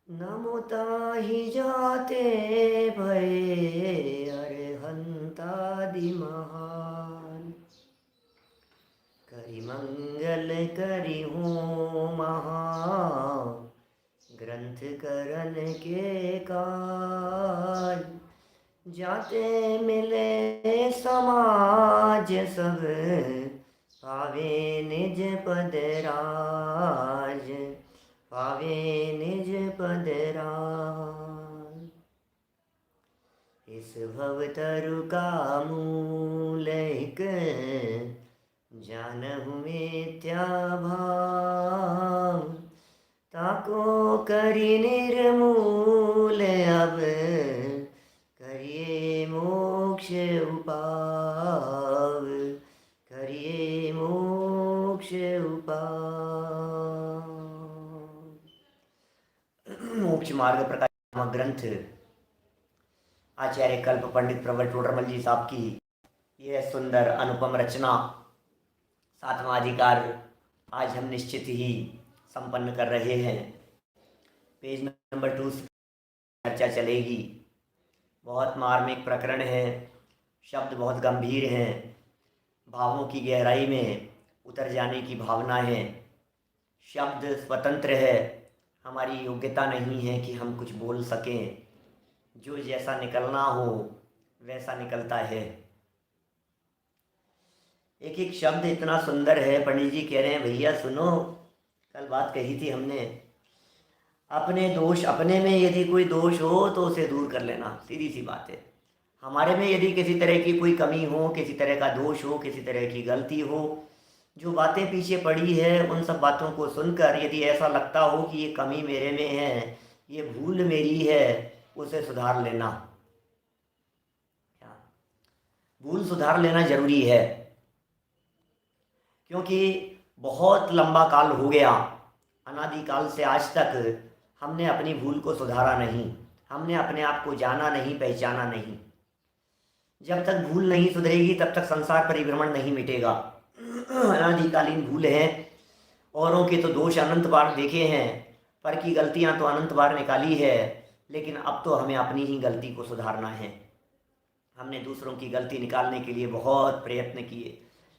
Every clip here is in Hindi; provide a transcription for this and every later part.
नमो ताहि जाते भये अरहंतादि महान। करि मंगल करि हो महा ग्रंथ करन के काज। जाते मिले समाज सब पावे निज पद राज। पावे निज पद राज। इस भव तरु का मूल एक जानहु मिथ्या भाव। ताको करि निर्मूल अब करिए मोक्ष उपाव। करिए मोक्ष उपाव। मोक्ष मार्ग प्रकाश नामक ग्रंथ आचार्य कल्प पंडित प्रवर टोडरमल जी साहब की यह सुंदर अनुपम रचना सातवां अधिकार आज हम निश्चित ही संपन्न कर रहे हैं। पेज नंबर 2 से चर्चा चलेगी। बहुत मार्मिक प्रकरण है, शब्द बहुत गंभीर हैं, भावों की गहराई में उतर जाने की भावना है। शब्द स्वतंत्र है, हमारी योग्यता नहीं है कि हम कुछ बोल सकें। जो जैसा निकलना हो वैसा निकलता है। एक एक शब्द इतना सुंदर है। पंडित जी कह रहे हैं भैया सुनो, कल बात कही थी हमने, अपने दोष अपने में यदि कोई दोष हो तो उसे दूर कर लेना, सीधी सी बात है। हमारे में यदि किसी तरह की कोई कमी हो, किसी तरह का दोष हो, किसी तरह की गलती हो, जो बातें पीछे पड़ी है उन सब बातों को सुनकर यदि ऐसा लगता हो कि ये कमी मेरे में है, ये भूल मेरी है, उसे सुधार लेना। भूल सुधार लेना जरूरी है, क्योंकि बहुत लंबा काल हो गया, अनादिकाल से आज तक हमने अपनी भूल को सुधारा नहीं। हमने अपने आप को जाना नहीं, पहचाना नहीं। जब तक भूल नहीं सुधरेगी तब तक संसार परिभ्रमण नहीं मिटेगा। अनादिकालीन भूल है। औरों के तो दोष अनंत बार देखे हैं, पर की गलतियां तो अनंत बार निकाली है, लेकिन अब तो हमें अपनी ही गलती को सुधारना है। हमने दूसरों की गलती निकालने के लिए बहुत प्रयत्न किए,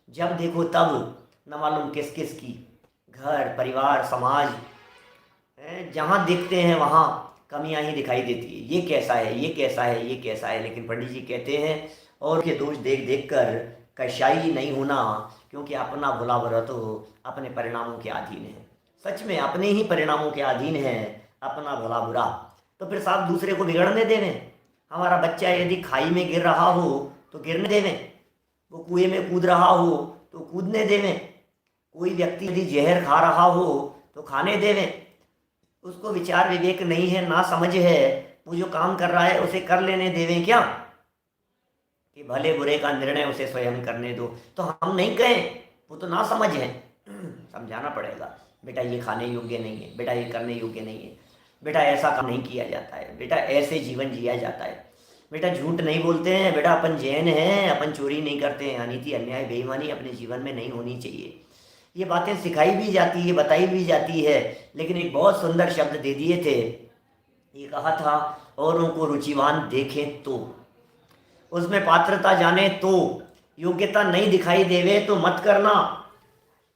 जब देखो तब न मालूम किस किस की, घर परिवार समाज, जहाँ देखते हैं वहाँ कमियां ही दिखाई देती है। ये कैसा है, ये कैसा है, ये कैसा है। लेकिन पंडित जी कहते हैं और के दोष देख देख कर कशाई नहीं होना, क्योंकि अपना भला बुरा तो अपने परिणामों के अधीन है। सच में अपने ही परिणामों के अधीन है अपना भला बुरा। तो फिर साहब दूसरे को बिगड़ने देवें। हमारा बच्चा यदि खाई में गिर रहा हो तो गिरने देवें, वो कुएं में कूद रहा हो तो कूदने देवें, कोई व्यक्ति यदि जहर खा रहा हो तो खाने देवें। उसको विचार विवेक नहीं है, ना समझ है, वो जो काम कर रहा है उसे कर लेने देवें क्या, कि भले बुरे का निर्णय उसे स्वयं करने दो। तो हम नहीं कहें, वो तो ना समझ है। समझाना पड़ेगा, बेटा ये खाने योग्य नहीं है, बेटा ये करने योग्य नहीं है, बेटा ऐसा काम नहीं किया जाता है, बेटा ऐसे जीवन जिया जाता है, बेटा झूठ नहीं बोलते हैं, बेटा अपन जैन हैं, अपन चोरी नहीं करते हैं, अनीति अन्याय बेईमानी अपने जीवन में नहीं होनी चाहिए। ये बातें सिखाई भी जाती है, बताई भी जाती है। लेकिन एक बहुत सुंदर शब्द दे दिए थे, ये कहा था औरों को रुचिवान देखें तो, उसमें पात्रता जाने तो, योग्यता नहीं दिखाई देवे तो मत करना।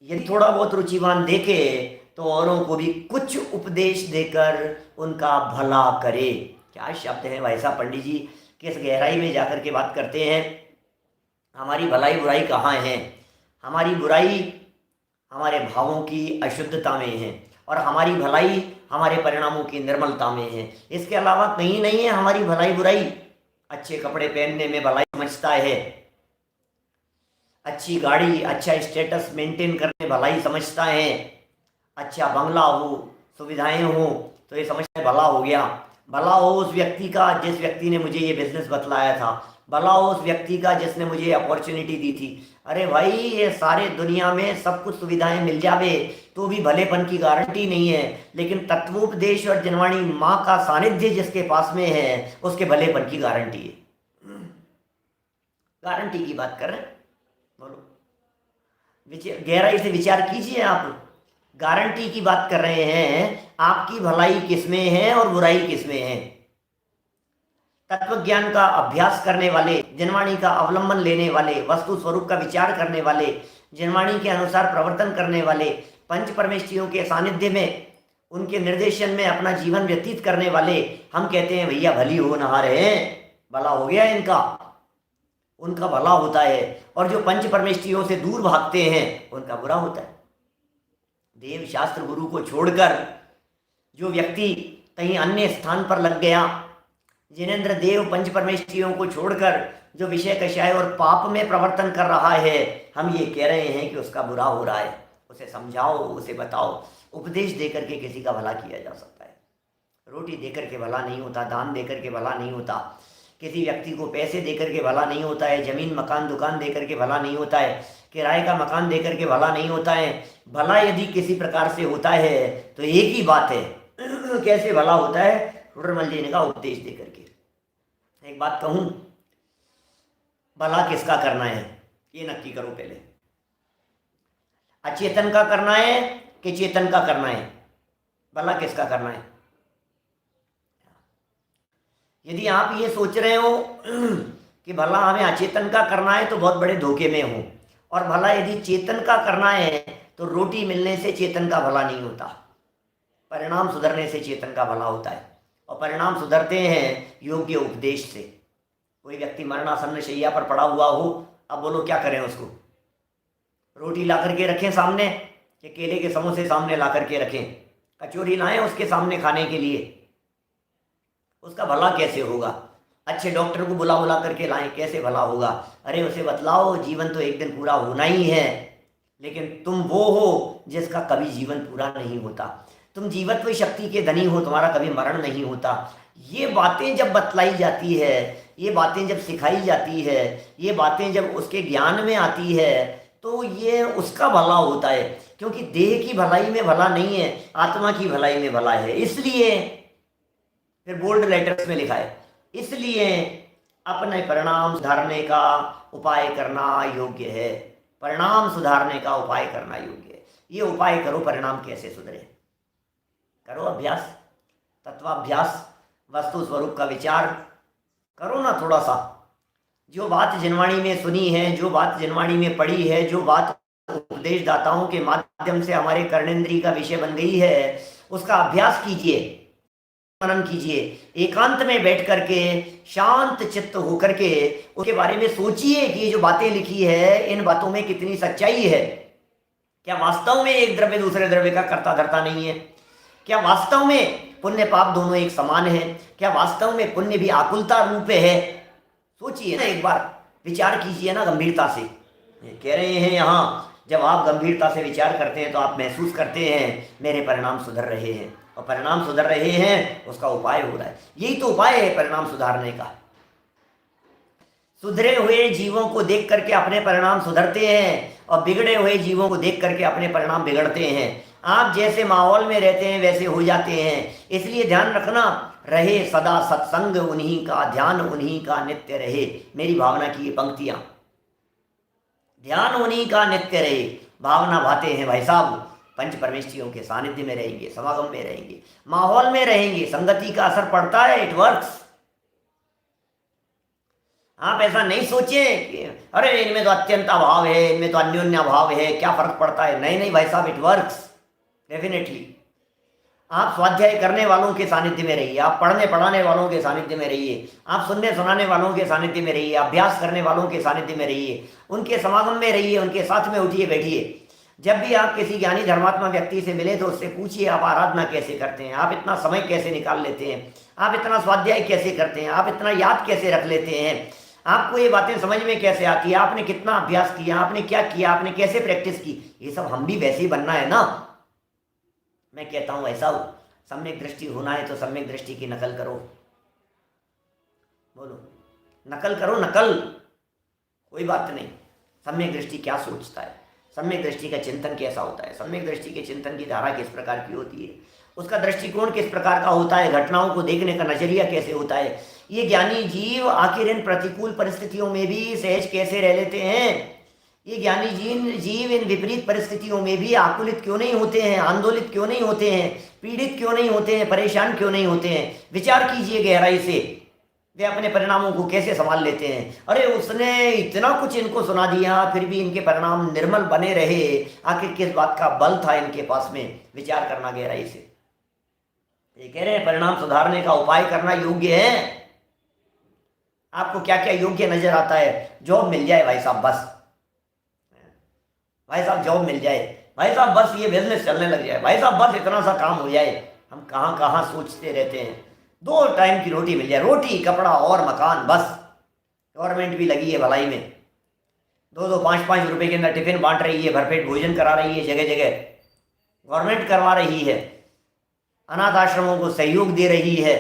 यदि थोड़ा बहुत रुचिवान देखे तो औरों को भी कुछ उपदेश देकर उनका भला करे। क्या शब्द है भाई साहब, पंडित जी किस गहराई में जाकर के बात करते हैं। हमारी भलाई बुराई कहाँ है? हमारी बुराई हमारे भावों की अशुद्धता में है, और हमारी भलाई हमारे परिणामों की निर्मलता में है। इसके अलावा कहीं नहीं है हमारी भलाई बुराई। अच्छे कपड़े पहनने में भलाई समझता है, अच्छी गाड़ी, अच्छा स्टेटस मेंटेन करने भलाई समझता है, अच्छा बंगला हो, सुविधाएं हो, तो ये समझता है भला हो गया। भला हो उस व्यक्ति का जिस व्यक्ति ने मुझे ये बिजनेस बतलाया था, भला हो उस व्यक्ति का जिसने मुझे अपॉर्चुनिटी दी थी। अरे भाई, ये सारे दुनिया में सब कुछ सुविधाएं मिल जावे तो भी भलेपन की गारंटी नहीं है, लेकिन तत्वोपदेश और जनवाणी माँ का सानिध्य जिसके पास में है उसके भलेपन की गारंटी है। गारंटी की बात कर रहे हैं, बोलो, गहराई से विचार कीजिए आप। गारंटी की बात कर रहे हैं, आपकी भलाई किसमें है और बुराई किसमें है। तत्व ज्ञान का अभ्यास करने वाले, जिनवाणी का अवलंबन लेने वाले, वस्तु स्वरूप का विचार करने वाले, जिनवाणी के अनुसार प्रवर्तन करने वाले, पंच परमेष्ठियों के सानिध्य में उनके निर्देशन में अपना जीवन व्यतीत करने वाले, हम कहते हैं भैया भली हो नहा रहे हैं, भला हो गया इनका, उनका भला होता है। और जो पंच परमेष्ठियों से दूर भागते हैं उनका बुरा होता है। देव शास्त्र गुरु को छोड़कर जो व्यक्ति कहीं अन्य स्थान पर लग गया, जिनेंद्र देव पंच परमेष्ठियों को छोड़कर जो विषय कषाय और पाप में प्रवर्तन कर रहा है, हम ये कह रहे हैं कि उसका बुरा हो रहा है। उसे समझाओ, उसे बताओ। उपदेश देकर के किसी का भला किया जा सकता है, रोटी देकर के भला नहीं होता, दान देकर के भला नहीं होता, किसी व्यक्ति को पैसे देकर के भला नहीं होता है, जमीन मकान दुकान देकर के भला नहीं होता है, किराए का मकान देकर के भला नहीं होता है। भला यदि किसी प्रकार से होता है तो एक ही बात है, कैसे भला होता है, रुद्रमल जी ने कहा उपदेश देकर के। एक बात कहूँ, भला किसका करना है ये नक्की करो पहले। अचेतन का करना है कि चेतन का करना है? भला किसका करना है? यदि आप ये सोच रहे हो कि भला हमें अचेतन का करना है तो बहुत बड़े धोखे में हो, और भला यदि चेतन का करना है तो रोटी मिलने से चेतन का भला नहीं होता, परिणाम सुधरने से चेतन का भला होता है। और परिणाम सुधरते हैं योग्य उपदेश से। कोई व्यक्ति मरणासन्न शैया पर पड़ा हुआ हो, अब बोलो क्या करें उसको? रोटी ला करके रखें सामने, कि केले के समोसे सामने ला करके रखें, कचौरी लाएं उसके सामने खाने के लिए? उसका भला कैसे होगा? अच्छे डॉक्टर को बुला करके लाएं, कैसे भला होगा? अरे उसे बतलाओ जीवन तो एक दिन पूरा होना ही है, लेकिन तुम वो हो जिसका कभी जीवन पूरा नहीं होता। तुम जीवत्व शक्ति के धनी हो, तुम्हारा कभी मरण नहीं होता। ये बातें जब बतलाई जाती है, ये बातें जब सिखाई जाती है, ये बातें जब उसके ज्ञान में आती है, तो ये उसका भला होता है। क्योंकि देह की भलाई में भला नहीं है, आत्मा की भलाई में भला है। इसलिए फिर बोल्ड लेटर्स में लिखा है, इसलिए अपने परिणाम सुधारने का उपाय करना योग्य है। परिणाम सुधारने का उपाय करना योग्य है। ये उपाय करो, परिणाम कैसे सुधरे, करो अभ्यास, तत्वाभ्यास, वस्तु स्वरूप का विचार करो ना थोड़ा सा। जो बात जिनवाणी में सुनी है, जो बात जिनवाणी में पढ़ी है, जो बात उपदेश दाताओं के माध्यम से हमारे कर्णेंद्रिय का विषय बन गई है, उसका अभ्यास कीजिए, मनन कीजिए। एकांत में बैठ करके शांत चित्त होकर के उसके बारे में सोचिए कि ये जो बातें लिखी है, इन बातों में कितनी सच्चाई है। क्या वास्तव में एक द्रव्य दूसरे द्रव्य का कर्ता धर्ता नहीं है? क्या वास्तव में पुण्य पाप दोनों एक समान है? क्या वास्तव में पुण्य भी आकुलता रूप है? सोचिए ना, एक बार विचार कीजिए ना गंभीरता से। कह रहे हैं यहाँ, जब आप गंभीरता से विचार करते हैं तो आप महसूस करते हैं मेरे परिणाम सुधर रहे हैं, और परिणाम सुधर रहे हैं उसका उपाय हो रहा है। यही तो उपाय है परिणाम सुधारने का। सुधरे हुए जीवों को देख करके अपने परिणाम सुधरते हैं, और बिगड़े हुए जीवों को देख करके अपने परिणाम बिगड़ते हैं। आप जैसे माहौल में रहते हैं वैसे हो जाते हैं। इसलिए ध्यान रखना, रहे सदा सत्संग उन्हीं का, ध्यान उन्हीं का नित्य रहे। मेरी भावना की ये पंक्तियां, ध्यान उन्हीं का नित्य रहे। भावना भाते हैं भाई साहब, पंच परमेष्ठियों के सानिध्य में रहेंगे, समागम में रहेंगे, माहौल में रहेंगे, संगति का असर पड़ता है, इट वर्क्स। आप ऐसा नहीं सोचिए कि अरे इनमें तो अत्यंत अभाव है, इनमें तो अन्योन्य अभाव है, क्या फर्क पड़ता है। नहीं नहीं भाई साहब, इट वर्क्स डेफिनेटली। आप स्वाध्याय करने वालों के सानिध्य में रहिए, आप पढ़ने पढ़ाने वालों के सानिध्य में रहिए, आप सुनने सुनाने वालों के सानिध्य में रहिए, अभ्यास करने वालों के सानिध्य में रहिए, उनके समागम में रहिए, उनके साथ में उठिए बैठिए। जब भी आप किसी ज्ञानी धर्मात्मा व्यक्ति से मिले तो उससे पूछिए आप आराधना कैसे करते हैं, आप इतना समय कैसे निकाल लेते हैं, आप इतना स्वाध्याय कैसे करते हैं, आप इतना याद कैसे रख लेते हैं, आपको ये बातें समझ में कैसे आती है, आपने कितना अभ्यास किया, आपने क्या किया, आपने कैसे प्रैक्टिस की। ये सब हम भी वैसे ही बनना है ना। मैं कहता हूँ ऐसा हो, सम्यक दृष्टि होना है तो सम्यक दृष्टि की नकल करो। बोलो, नकल करो, नकल, कोई बात नहीं। सम्यक दृष्टि क्या सोचता है, सम्यक दृष्टि का चिंतन कैसा होता है, सम्यक दृष्टि के चिंतन की धारा किस प्रकार की होती है, उसका दृष्टिकोण किस प्रकार का होता है, घटनाओं को देखने का नजरिया कैसे होता है, ये ज्ञानी जीव आखिर इन प्रतिकूल परिस्थितियों में भी सहज कैसे रह लेते हैं, ये ज्ञानी जीव इन विपरीत परिस्थितियों में भी आकुलित क्यों नहीं होते हैं, आंदोलित क्यों नहीं होते हैं, पीड़ित क्यों नहीं होते हैं, परेशान क्यों नहीं होते हैं? विचार कीजिए गहराई से, वे अपने परिणामों को कैसे संभाल लेते हैं। अरे उसने इतना कुछ इनको सुना दिया, फिर भी इनके परिणाम निर्मल बने रहे। आखिर किस बात का बल था इनके पास में? विचार करना गहराई से। ये कह रहे हैं परिणाम सुधारने का उपाय करना योग्य है। आपको क्या क्या योग्य नजर आता है? जॉब मिल जाए भाई साहब, बस भाई साहब जॉब मिल जाए, भाई साहब बस ये बिजनेस चलने लग जाए, भाई साहब बस इतना सा काम हो जाए। हम कहाँ कहाँ सोचते रहते हैं। 2 टाइम की रोटी मिल जाए, रोटी कपड़ा और मकान, बस। गवर्नमेंट भी लगी है भलाई में, 2-2 5-5 रुपए के अंदर टिफिन बांट रही है, भरपेट भोजन करा रही है, जगह जगह गवर्नमेंट करवा रही है। अनाथ आश्रमों को सहयोग दे रही है,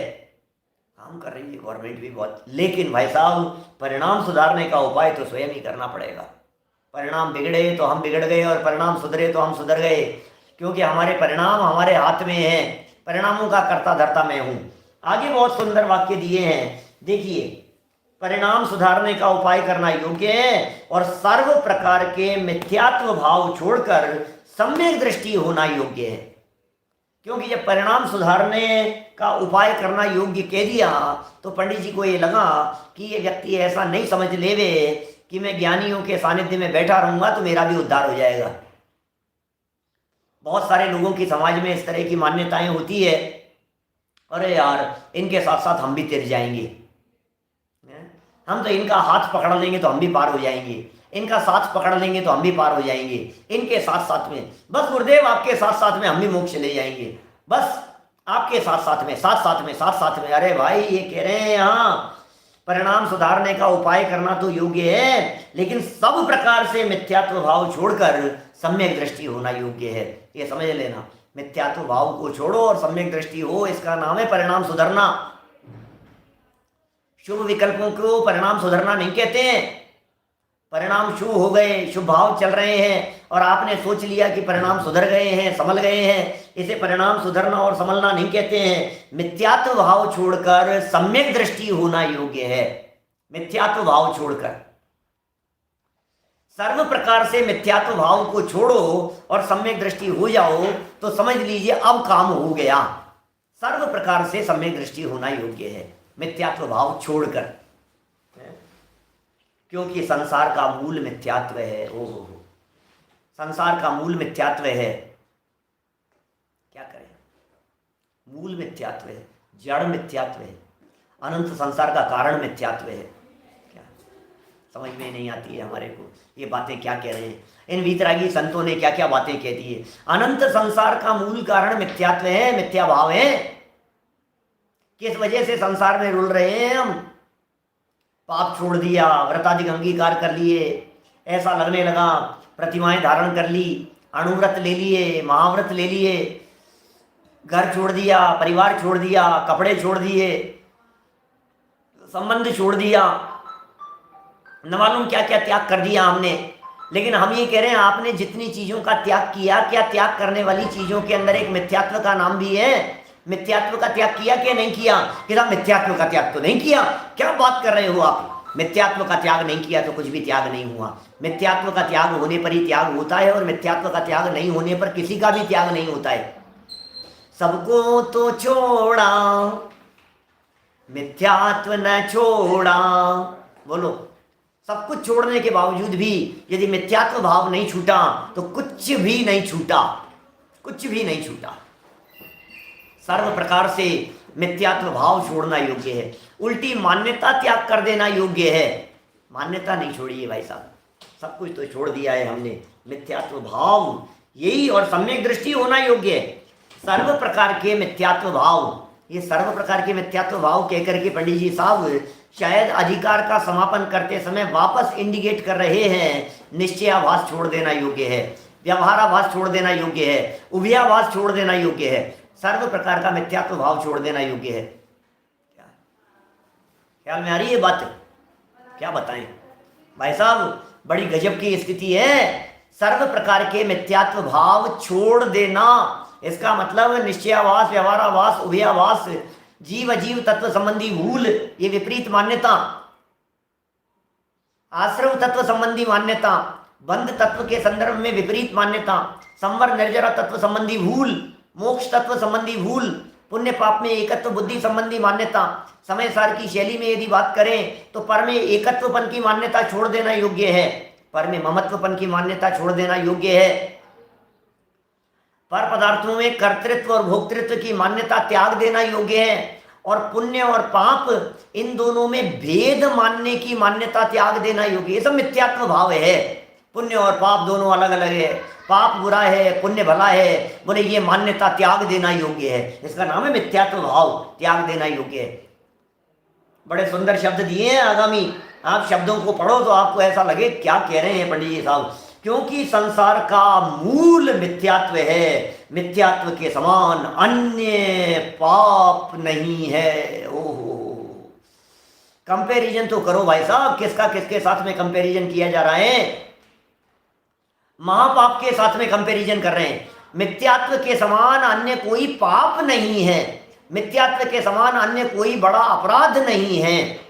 काम कर रही है गवर्नमेंट भी बहुत। लेकिन भाई साहब परिणाम सुधारने का उपाय तो स्वयं ही करना पड़ेगा। परिणाम बिगड़े तो हम बिगड़ गए, और परिणाम सुधरे तो हम सुधर गए, क्योंकि हमारे परिणाम हमारे हाथ में हैं। परिणामों का कर्ता धर्ता मैं हूँ। आगे बहुत सुंदर वाक्य दिए हैं, देखिए। परिणाम सुधारने का उपाय करना योग्य है, और सर्व प्रकार के मिथ्यात्व भाव छोड़कर सम्यक दृष्टि होना योग्य है। क्योंकि जब परिणाम सुधारने का उपाय करना योग्य कह दिया, तो पंडित जी को ये लगा कि ये व्यक्ति ऐसा नहीं समझ लेवे कि मैं ज्ञानियों के सानिध्य में बैठा रहूंगा तो मेरा भी उद्धार हो जाएगा। बहुत सारे लोगों की समाज में इस तरह की मान्यताएं होती है, अरे यार इनके साथ साथ हम भी तिर जाएंगे, हम तो इनका हाथ पकड़ लेंगे तो हम भी पार हो जाएंगे, इनका साथ पकड़ लेंगे तो हम भी पार हो जाएंगे, इनके साथ साथ में, बस गुरुदेव आपके साथ साथ में हम भी मोक्ष ले जाएंगे, बस आपके साथ साथ में, साथ साथ में, साथ साथ में। अरे भाई ये कह रहे हैं यहाँ परिणाम सुधारने का उपाय करना तो योग्य है, लेकिन सब प्रकार से मिथ्यात्व भाव छोड़कर सम्यक दृष्टि होना योग्य है। ये समझ लेना, मिथ्यात्व भाव को छोड़ो और सम्यक दृष्टि हो, इसका नाम है परिणाम सुधरना। शुभ विकल्पों को परिणाम सुधरना नहीं कहते हैं। परिणाम शुभ हो गए, शुभ भाव चल रहे हैं, और आपने सोच लिया कि परिणाम सुधर गए हैं, संभल गए हैं, इसे परिणाम सुधरना और संभलना नहीं कहते हैं। मिथ्यात्व भाव छोड़कर सम्यक दृष्टि होना योग्य है। मिथ्यात्व भाव छोड़कर, सर्व प्रकार से मिथ्यात्व भाव को छोड़ो और सम्यक दृष्टि हो जाओ, तो समझ लीजिए अब काम हो गया। सर्व प्रकार से सम्यक दृष्टि होना योग्य है, मिथ्यात्व भाव छोड़कर, क्योंकि संसार का मूल मिथ्यात्व है। ओहो, संसार का मूल मिथ्यात्व है। क्या करें, मूल मिथ्यात्व है, जड़ मिथ्यात्व है, अनंत संसार का कारण मिथ्यात्व है। क्या समझ में नहीं आती है हमारे को, ये बातें क्या कह रहे हैं। इन वीतरागी संतों ने क्या क्या बातें कह दी है। अनंत संसार का मूल कारण मिथ्यात्व है, मिथ्या भाव है। किस वजह से संसार में रुल रहे हैं हम? पाप छोड़ दिया, व्रताधिक अंगीकार कर लिए, ऐसा लगने लगा, प्रतिमाएं धारण कर ली, अणुव्रत ले लिए, महाव्रत ले लिए, घर छोड़ दिया, परिवार छोड़ दिया, कपड़े छोड़ दिए, संबंध छोड़ दिया, न मालूम क्या क्या त्याग कर दिया हमने। लेकिन हम ये कह रहे हैं आपने जितनी चीजों का त्याग किया, क्या त्याग करने वाली चीजों के अंदर एक मिथ्यात्व का नाम भी है? मिथ्यात्व का त्याग किया कि नहीं किया? कि साहब मिथ्यात्व का त्याग तो नहीं किया। क्या बात कर रहे हो आप? मिथ्यात्व का त्याग नहीं किया तो कुछ भी त्याग नहीं हुआ। मिथ्यात्व का त्याग होने पर ही त्याग होता है, और मिथ्यात्व का त्याग नहीं होने पर किसी का भी त्याग नहीं होता है। सबको तो छोड़ा, मिथ्यात्व न छोड़ा। बोलो, सब कुछ छोड़ने के बावजूद भी यदि मिथ्यात्व भाव नहीं छूटा तो कुछ भी नहीं छूटा, कुछ भी नहीं छूटा। सर्व प्रकार से मिथ्यात्व भाव छोड़ना योग्य है। उल्टी मान्यता त्याग कर देना योग्य है। मान्यता नहीं छोड़ी है भाई साहब, सब कुछ तो छोड़ दिया है हमने। मिथ्यात्व भाव यही, और सम्यक दृष्टि होना योग्य है। सर्व प्रकार के मिथ्यात्व भाव, ये सर्व प्रकार के मिथ्यात्व भाव कहकर के पंडित जी साहब शायद अधिकार का समापन करते समय वापस इंडिकेट कर रहे हैं, निश्चयाभास छोड़ देना योग्य है, व्यवहाराभास छोड़ देना योग्य है, उभयाभास छोड़ देना योग्य है, सर्व प्रकार का मिथ्यात्व भाव छोड़ देना योग्य है। क्या ख्याल में आ रही है बात? क्या बताएं भाई साहब, बड़ी गजब की स्थिति है। सर्व प्रकार के मिथ्यात्व भाव छोड़ देना, इसका मतलब निश्चयाभास, व्यवहाराभास, उभयाभास, जीव अजीव तत्व संबंधी भूल, ये विपरीत मान्यता, आश्रव तत्व संबंधी मान्यता, बंध तत्व के संदर्भ में विपरीत मान्यता, संवर निर्जरा तत्व संबंधी भूल, मोक्ष तत्व संबंधी भूल, पुण्य पाप में एकत्व बुद्धि संबंधी मान्यता। समय सार की शैली में यदि बात करें तो पर में एकत्वपन की मान्यता छोड़ देना योग्य है, पर में ममत्वपन की मान्यता छोड़ देना योग्य है। पर पदार्थों में कर्तृत्व और भोक्तृत्व की मान्यता त्याग देना योग्य है, और पुण्य और पाप इन दोनों में भेद मानने की मान्यता त्याग देना योग्य। ये सब मिथ्यात्व भाव है। पुण्य और पाप दोनों अलग अलग है, पाप बुरा है, पुण्य भला है, बोले ये मान्यता त्याग देना योग्य है। इसका नाम है मिथ्यात्व भाव, त्याग देना योग्य है। बड़े सुंदर शब्द दिए हैं आगामी, आप शब्दों को पढ़ो तो आपको ऐसा लगे क्या कह रहे हैं पंडित जी साहब। क्योंकि संसार का मूल मिथ्यात्व है, मिथ्यात्व के समान अन्य पाप नहीं है। ओहो, कंपैरिजन तो करो भाई साहब, किसका किसके साथ में कंपैरिजन किया जा रहा है? महापाप के साथ में कंपैरिजन कर रहे हैं। मिथ्यात्व के समान अन्य कोई पाप नहीं है, मिथ्यात्व के समान अन्य कोई बड़ा अपराध नहीं है।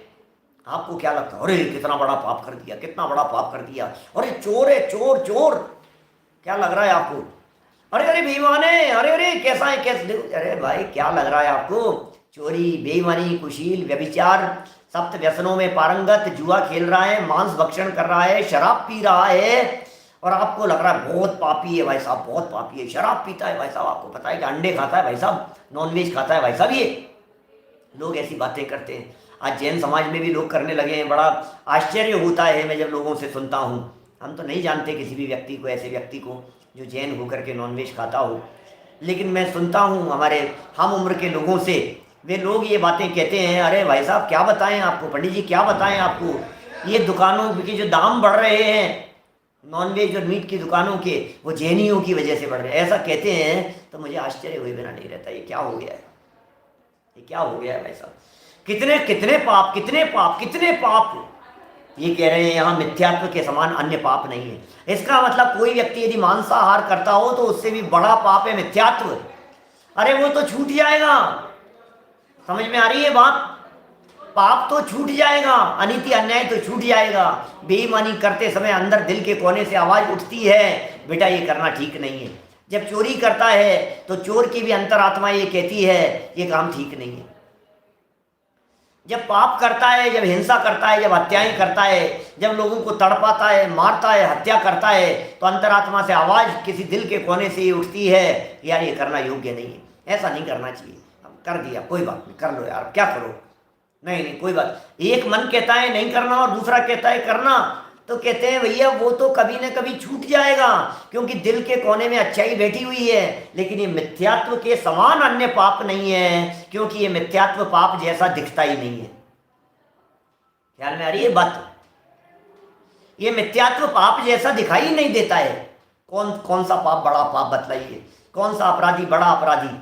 आपको क्या लगता है, अरे कितना बड़ा पाप कर दिया, कितना बड़ा पाप कर दिया, अरे चोर है, चोर चोर, क्या लग रहा है आपको? अरे अरे बेईमान है, अरे अरे कैसा है, कैसे? अरे भाई क्या लग रहा है आपको? चोरी, बेईमानी, कुशील, व्यभिचार, सप्त व्यसनों में पारंगत, जुआ खेल रहा है, मांस भक्षण कर रहा है, शराब पी रहा है, और आपको लग रहा है बहुत पापी है भाई साहब, बहुत पापी है, शराब पीता है भाई साहब, आपको पता है कि अंडे खाता है भाई साहब, नॉनवेज खाता है भाई साहब। ये लोग ऐसी बातें करते हैं। आज जैन समाज में भी लोग करने लगे हैं। बड़ा आश्चर्य होता है मैं जब लोगों से सुनता हूँ। हम तो नहीं जानते किसी भी व्यक्ति को, ऐसे व्यक्ति को जो जैन होकर के नॉनवेज खाता हो, लेकिन मैं सुनता हूँ हमारे हम उम्र के लोगों से, वे लोग ये बातें कहते हैं। अरे भाई साहब क्या बताएं आपको, पंडित जी क्या बताएं आपको, ये दुकानों के जो दाम बढ़ रहे हैं नॉनवेज और मीट की दुकानों के, वो जैनियों की वजह से बढ़ रहे हैं, ऐसा कहते हैं। तो मुझे आश्चर्य हुए बिना नहीं रहता, ये क्या हो गया है, ये क्या हो गया है भाई साहब? कितने कितने पाप, कितने पाप, कितने पाप, ये कह रहे हैं यहाँ मिथ्यात्व के समान अन्य पाप नहीं है। इसका मतलब कोई व्यक्ति यदि मांसाहार करता हो तो उससे भी बड़ा पाप है मिथ्यात्व। अरे वो तो छूट जाएगा, समझ में आ रही है बात? पाप तो छूट जाएगा, अनीति अन्याय तो छूट जाएगा। बेईमानी करते समय अंदर दिल के कोने से आवाज उठती है, बेटा ये करना ठीक नहीं है। जब चोरी करता है तो चोर की भी अंतरात्मा ये कहती है ये काम ठीक नहीं है। जब पाप करता है, जब हिंसा करता है, जब हत्याएं करता है, जब लोगों को तड़पाता है, मारता है, हत्या करता है, तो अंतरात्मा से आवाज किसी दिल के कोने से ये उठती है यार ये करना योग्य नहीं है, ऐसा नहीं करना चाहिए। कर दिया कोई बात नहीं, कर लो यार, क्या करो, नहीं नहीं कोई बात। एक मन कहता है नहीं करना और दूसरा कहता है करना, तो कहते हैं भैया वो तो कभी न कभी छूट जाएगा, क्योंकि दिल के कोने में अच्छाई बैठी हुई है। लेकिन ये मिथ्यात्व के समान अन्य पाप नहीं है, क्योंकि ये मिथ्यात्व पाप जैसा दिखता ही नहीं है। ख्याल में आ रही है बात? ये मिथ्यात्व पाप जैसा दिखाई नहीं देता है। कौन सा पाप बड़ा पाप बतलाइए, कौन सा अपराधी बड़ा अपराधी,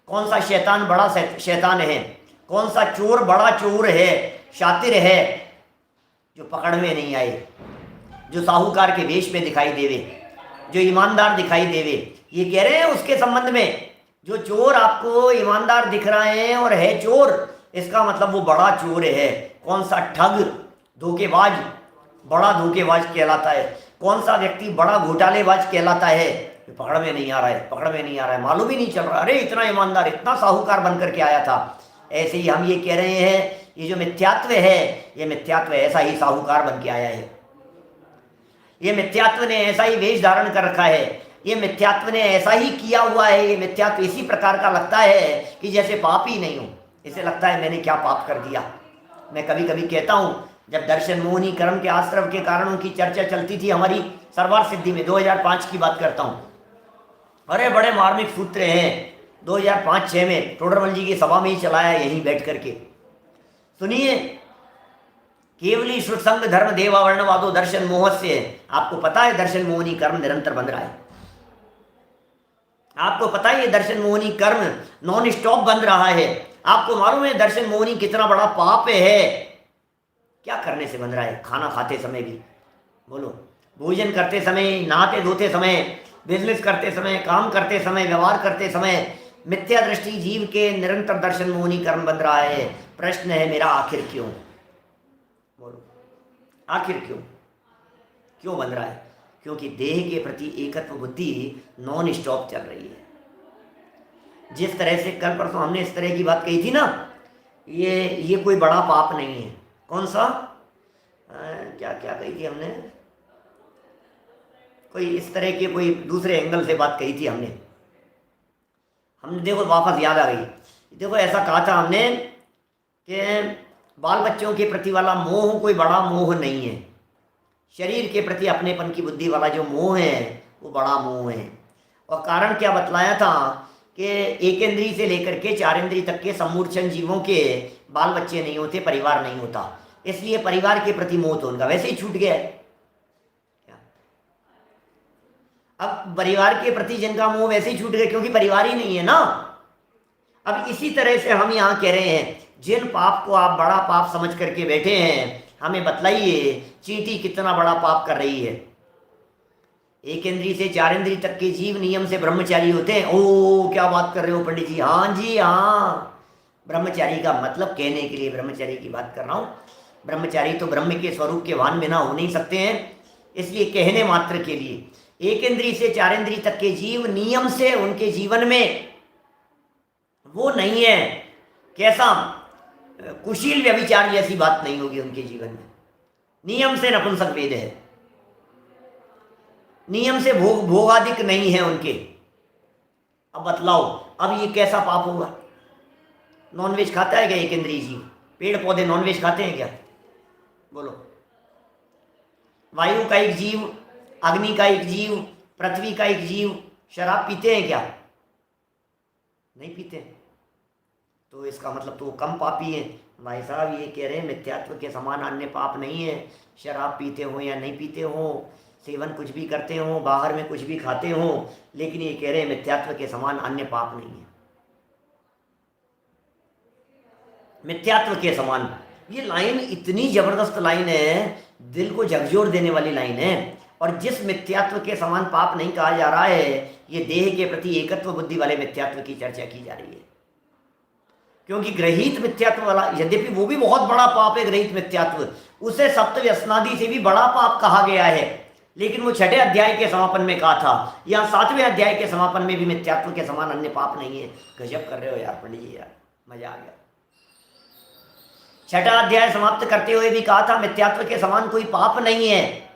कौन सा शैतान बड़ा शैतान है, कौन सा चोर बड़ा चोर है, शातिर है, जो पकड़ में नहीं आए, जो साहूकार के वेश में दिखाई देवे, जो ईमानदार दिखाई देवे। ये कह रहे हैं उसके संबंध में, जो चोर आपको ईमानदार दिख रहे हैं और है चोर, इसका मतलब वो बड़ा चोर है। कौन सा ठग, धोखेबाज बड़ा धोखेबाज कहलाता है, कौन सा व्यक्ति बड़ा घोटालेबाज कहलाता है, पकड़ में नहीं आ रहा है, पकड़ में नहीं आ रहा है, मालूम ही नहीं चल रहा, अरे इतना ईमानदार, इतना साहूकार बन करके आया था। ऐसे ही हम ये कह रहे हैं ये जो मिथ्यात्व है, ये मिथ्यात्व ऐसा ही साहूकार बन के आया है, ये मिथ्यात्व ने ऐसा ही वेश धारण कर रखा है, ये मिथ्यात्व ने ऐसा ही किया हुआ है। ये मिथ्यात्व इसी प्रकार का लगता है कि जैसे पाप ही नहीं हो, इसे लगता है मैंने क्या पाप कर दिया। मैं कभी कभी कहता हूँ, जब दर्शन मोहनी कर्म के आश्रम के कारणों की चर्चा चलती थी हमारी सरवार सिद्धि में, 2005 की बात करता हूँ, अरे बड़े मार्मिक सूत्र हैं, 2005-06 में टोडरमल जी की सभा में ही चलाया, यहीं बैठ करके सुनिए। केवली श्रुत संग धर्म देवावर्णवादो दर्शन मोह से, आपको पता है दर्शन मोहनी कर्म निरंतर बन रहा है, आपको पता है ये दर्शन मोहनी कर्म नॉन स्टॉप बन रहा है। आपको मालूम है दर्शन मोहनी कितना बड़ा पाप है, क्या करने से बन रहा है? खाना खाते समय भी बोलो, भोजन करते समय, नहाते धोते समय, बिजनेस करते समय, काम करते समय, व्यवहार करते समय, मिथ्या दृष्टि जीव के निरंतर दर्शन मोहनी कर्म बन रहा है। प्रश्न है मेरा, आखिर क्यों? बोलो आखिर क्यों, क्यों बन रहा है? क्योंकि देह के प्रति एकत्व बुद्धि नॉन स्टॉप चल रही है। जिस तरह से कल परसों हमने इस तरह की बात कही थी ना, ये कोई बड़ा पाप नहीं है। कौन सा क्या क्या कही थी हमने, कोई इस तरह के कोई दूसरे एंगल से बात कही थी हमने देखो वापस याद आ गई। देखो ऐसा कहा था हमने कि बाल बच्चों के प्रति वाला मोह कोई बड़ा मोह नहीं है, शरीर के प्रति अपनेपन की बुद्धि वाला जो मोह है वो बड़ा मोह है। और कारण क्या बतलाया था कि एक इंद्रिय से लेकर के 4 इंद्रिय तक के सम्मूर्छन जीवों के बाल बच्चे नहीं होते, परिवार नहीं होता, इसलिए परिवार के प्रति मोह तो उनका वैसे ही छूट गया है। अब परिवार के प्रति जिनका मोह वैसे ही छूट गया क्योंकि परिवार ही नहीं है ना। अब इसी तरह से हम यहाँ कह रहे हैं, जिन पाप को आप बड़ा पाप समझ करके बैठे हैं, हमें बतलाइए चींटी कितना बड़ा पाप कर रही है। 1 इंद्रिय से 4 इंद्रिय तक के जीव नियम से ब्रह्मचारी होते हैं। ओ क्या बात कर रहे हो पंडित जी? हाँ जी हाँ, ब्रह्मचारी का मतलब कहने के लिए ब्रह्मचारी की बात कर रहा हूँ। ब्रह्मचारी तो ब्रह्म के स्वरूप के वाहन बिना हो नहीं सकते हैं, इसलिए कहने मात्र के लिए 1 इंद्रिय से 4 इंद्रिय तक के जीव नियम से उनके जीवन में वो नहीं है। कैसा? कुशील व्यभिचार जैसी बात नहीं होगी उनके जीवन में। नियम से नपुंसक वेद है, नियम से भोगादिक नहीं है उनके। अब बतलाओ, अब ये कैसा पाप होगा? नॉनवेज खाता है क्या 1 इंद्रिय जीव? पेड़ पौधे नॉनवेज खाते हैं क्या? बोलो। वायु का एक जीव, अग्नि का एक जीव, पृथ्वी का एक जीव शराब पीते हैं क्या? नहीं पीते। तो इसका मतलब तो कम पापी है। भाई साहब ये कह रहे हैं मिथ्यात्व के समान अन्य पाप नहीं है। शराब पीते हो या नहीं पीते हो, सेवन कुछ भी करते हो, बाहर में कुछ भी खाते हो, लेकिन ये कह रहे हैं मिथ्यात्व के समान अन्य पाप नहीं है। मिथ्यात्व के समान, ये लाइन इतनी जबरदस्त लाइन है, दिल को झकझोर देने वाली लाइन है। और जिस मिथ्यात्व के समान पाप नहीं कहा जा रहा है, ये देह के प्रति एकत्व बुद्धि वाले मिथ्यात्व की चर्चा की जा रही है। क्योंकि ग्रहित मिथ्यात्व वाला, यद्यपि वो भी बहुत बड़ा पाप है ग्रहित मिथ्यात्व, उसे सप्त व्यसनादि से भी बड़ा पाप कहा गया है, लेकिन वो 6ठे अध्याय के समापन में कहा था। यहाँ 7वें अध्याय के समापन में भी मिथ्यात्व के समान अन्य पाप नहीं है। गजब कर रहे हो यार पंडित जी, यार मजा आ गया। 6ठा अध्याय समाप्त करते हुए भी कहा था मिथ्यात्व के समान कोई पाप नहीं है।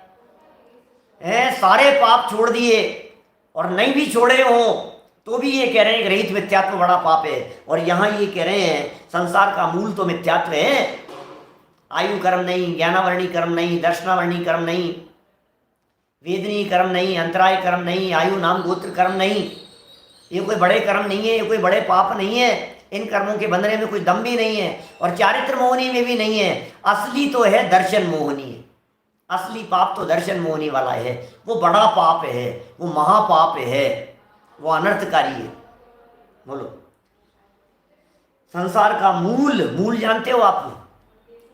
सारे पाप छोड़ दिए और नहीं भी छोड़े हो तो भी ये कह रहे हैं ग्रहित मिथ्यात्व बड़ा पाप है। और यहाँ ये कह रहे हैं संसार का मूल तो मिथ्यात्व है। आयु कर्म नहीं, ज्ञानावरणी कर्म नहीं, दर्शनावरणी कर्म नहीं, वेदनी कर्म नहीं, अंतराय कर्म नहीं, आयु नाम गोत्र कर्म नहीं। ये कोई बड़े कर्म नहीं है, ये कोई बड़े पाप नहीं है। इन कर्मों के बंधने में कोई दम भी नहीं है और चारित्र मोहनी में भी नहीं है। असली तो है दर्शन मोहनी है। असली पाप तो दर्शन मोहनी वाला है। वो बड़ा पाप है, वो महापाप है, वो अनर्थकारी है। बोलो। संसार का मूल जानते हो आप?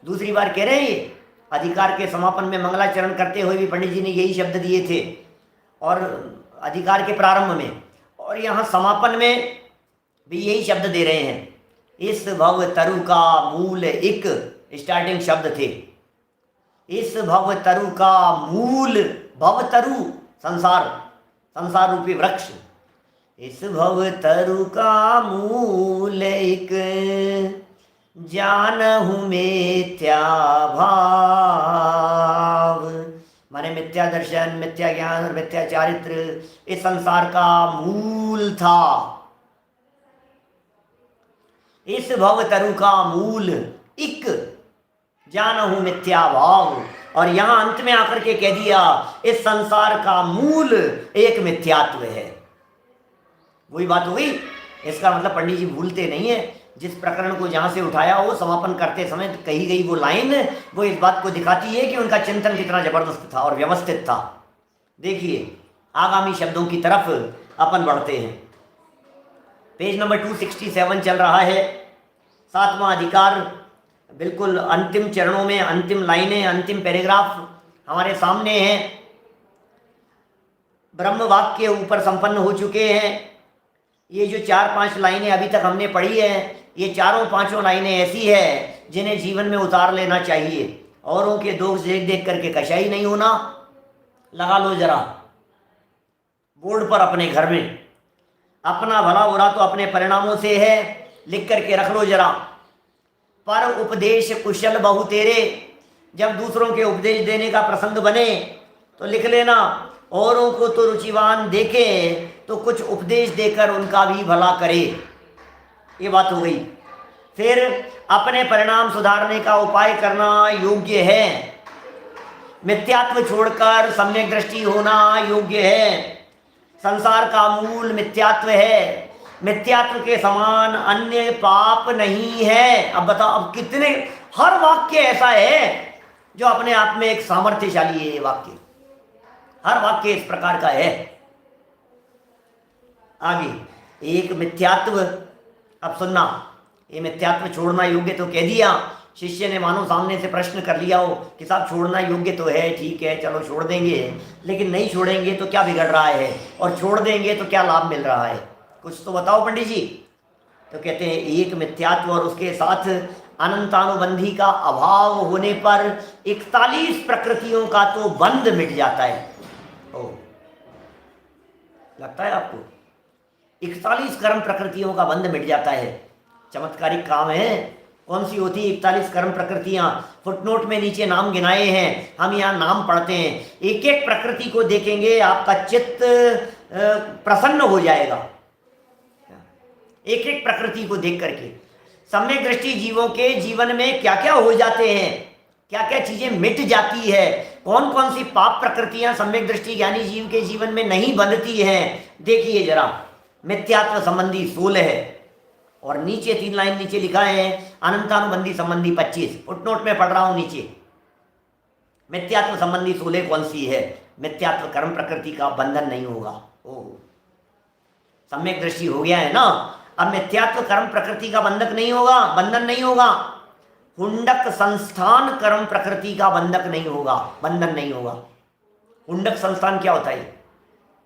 दूसरी बार कह रहे हैं ये अधिकार के समापन में मंगलाचरण करते हुए भी पंडित जी ने यही शब्द दिए थे, और अधिकार के प्रारंभ में, और यहाँ समापन में भी यही शब्द दे रहे हैं। इस भव तरु का मूल एक स्टार्टिंग शब्द थे। इस भव तरु का मूल, भव तरु संसार रूपी वृक्ष, इस भव तरु का मूल एक जानहु मिथ्या भाव, माने मिथ्या दर्शन, मिथ्या ज्ञान और मिथ्या चारित्र इस संसार का मूल था। इस भव तरु का मूल इक जानहु मिथ्या भाव, और यहां अंत में आकर के कह दिया इस संसार का मूल एक मिथ्यात्व है। वही बात हो गई। इसका मतलब पंडित जी भूलते नहीं है। जिस प्रकरण को जहां से उठाया वो समापन करते समय कही गई वो लाइन, वो इस बात को दिखाती है कि उनका चिंतन कितना जबरदस्त था और व्यवस्थित था। देखिए आगामी शब्दों की तरफ अपन बढ़ते हैं। पेज नंबर 267 चल रहा है। 7वां अधिकार, बिल्कुल अंतिम चरणों में, अंतिम लाइनें, अंतिम पैराग्राफ हमारे सामने हैं। ब्रह्म वाक्य ऊपर संपन्न हो चुके हैं। ये जो 4-5 लाइनें अभी तक हमने पढ़ी है, ये 4-5 लाइनें ऐसी है जिन्हें जीवन में उतार लेना चाहिए। औरों के दोष देख देख करके कशाई नहीं होना, लगा लो जरा बोर्ड पर अपने घर में। अपना भला बुरा तो अपने परिणामों से है, लिख करके रख लो जरा। पर उपदेश कुशल बहु तेरे, जब दूसरों के उपदेश देने का प्रसंग बने तो लिख लेना। औरों को तो रुचिवान देखे तो कुछ उपदेश देकर उनका भी भला करे। ये बात हो गई। फिर अपने परिणाम सुधारने का उपाय करना योग्य है। मिथ्यात्व छोड़कर सम्यक दृष्टि होना योग्य है। संसार का मूल मिथ्यात्व है। मिथ्यात्व के समान अन्य पाप नहीं है। अब बताओ, अब कितने, हर वाक्य ऐसा है जो अपने आप में एक सामर्थ्यशाली है। ये वाक्य, हर वाक्य इस प्रकार का है। आगे एक मिथ्यात्व, अब सुनना, ये मिथ्यात्व छोड़ना योग्य तो कह दिया। शिष्य ने मानो सामने से प्रश्न कर लिया हो कि साहब छोड़ना योग्य तो है, ठीक है चलो छोड़ देंगे, लेकिन नहीं छोड़ेंगे तो क्या बिगड़ रहा है, और छोड़ देंगे तो क्या लाभ मिल रहा है, कुछ तो बताओ पंडित जी। तो कहते हैं एक मिथ्यात्व और उसके साथ अनंतानुबंधी का अभाव होने पर 41 प्रकृतियों का तो बंध मिट जाता है। ओ, लगता है आपको 41 कर्म प्रकृतियों का बंध मिट जाता है। चमत्कारिक काम है। कौन सी होती 41 कर्म प्रकृतियां? फुटनोट में नीचे नाम गिनाए हैं, हम यहाँ नाम पढ़ते हैं। एक एक प्रकृति को देखेंगे आपका चित्त प्रसन्न हो जाएगा, एक एक प्रकृति को देख करके। सम्यक दृष्टि जीवों के जीवन में क्या क्या हो जाते हैं, क्या क्या चीजें मिट जाती है, कौन कौन सी पाप प्रकृतियां सम्यक दृष्टि ज्ञानी जीव के जीवन में नहीं बंधती हैं। देखिए जरा, मिथ्यात्व संबंधी 16 है, और नीचे 3 लाइन नीचे लिखा है अनंतानुबंधी संबंधी 25। फुटनोट में पढ़ रहा हूं नीचे। मिथ्यात्व संबंधी 16 कौन सी है? मिथ्यात्व कर्म प्रकृति का बंधन नहीं होगा। ओह, सम्यक दृष्टि हो गया है ना। अब मिथ्यात्व कर्म प्रकृति का बंधक नहीं होगा, बंधन नहीं होगा। हुंडक संस्थान कर्म प्रकृति का बंधक नहीं होगा, बंधन नहीं होगा। हुंडक संस्थान क्या होता है?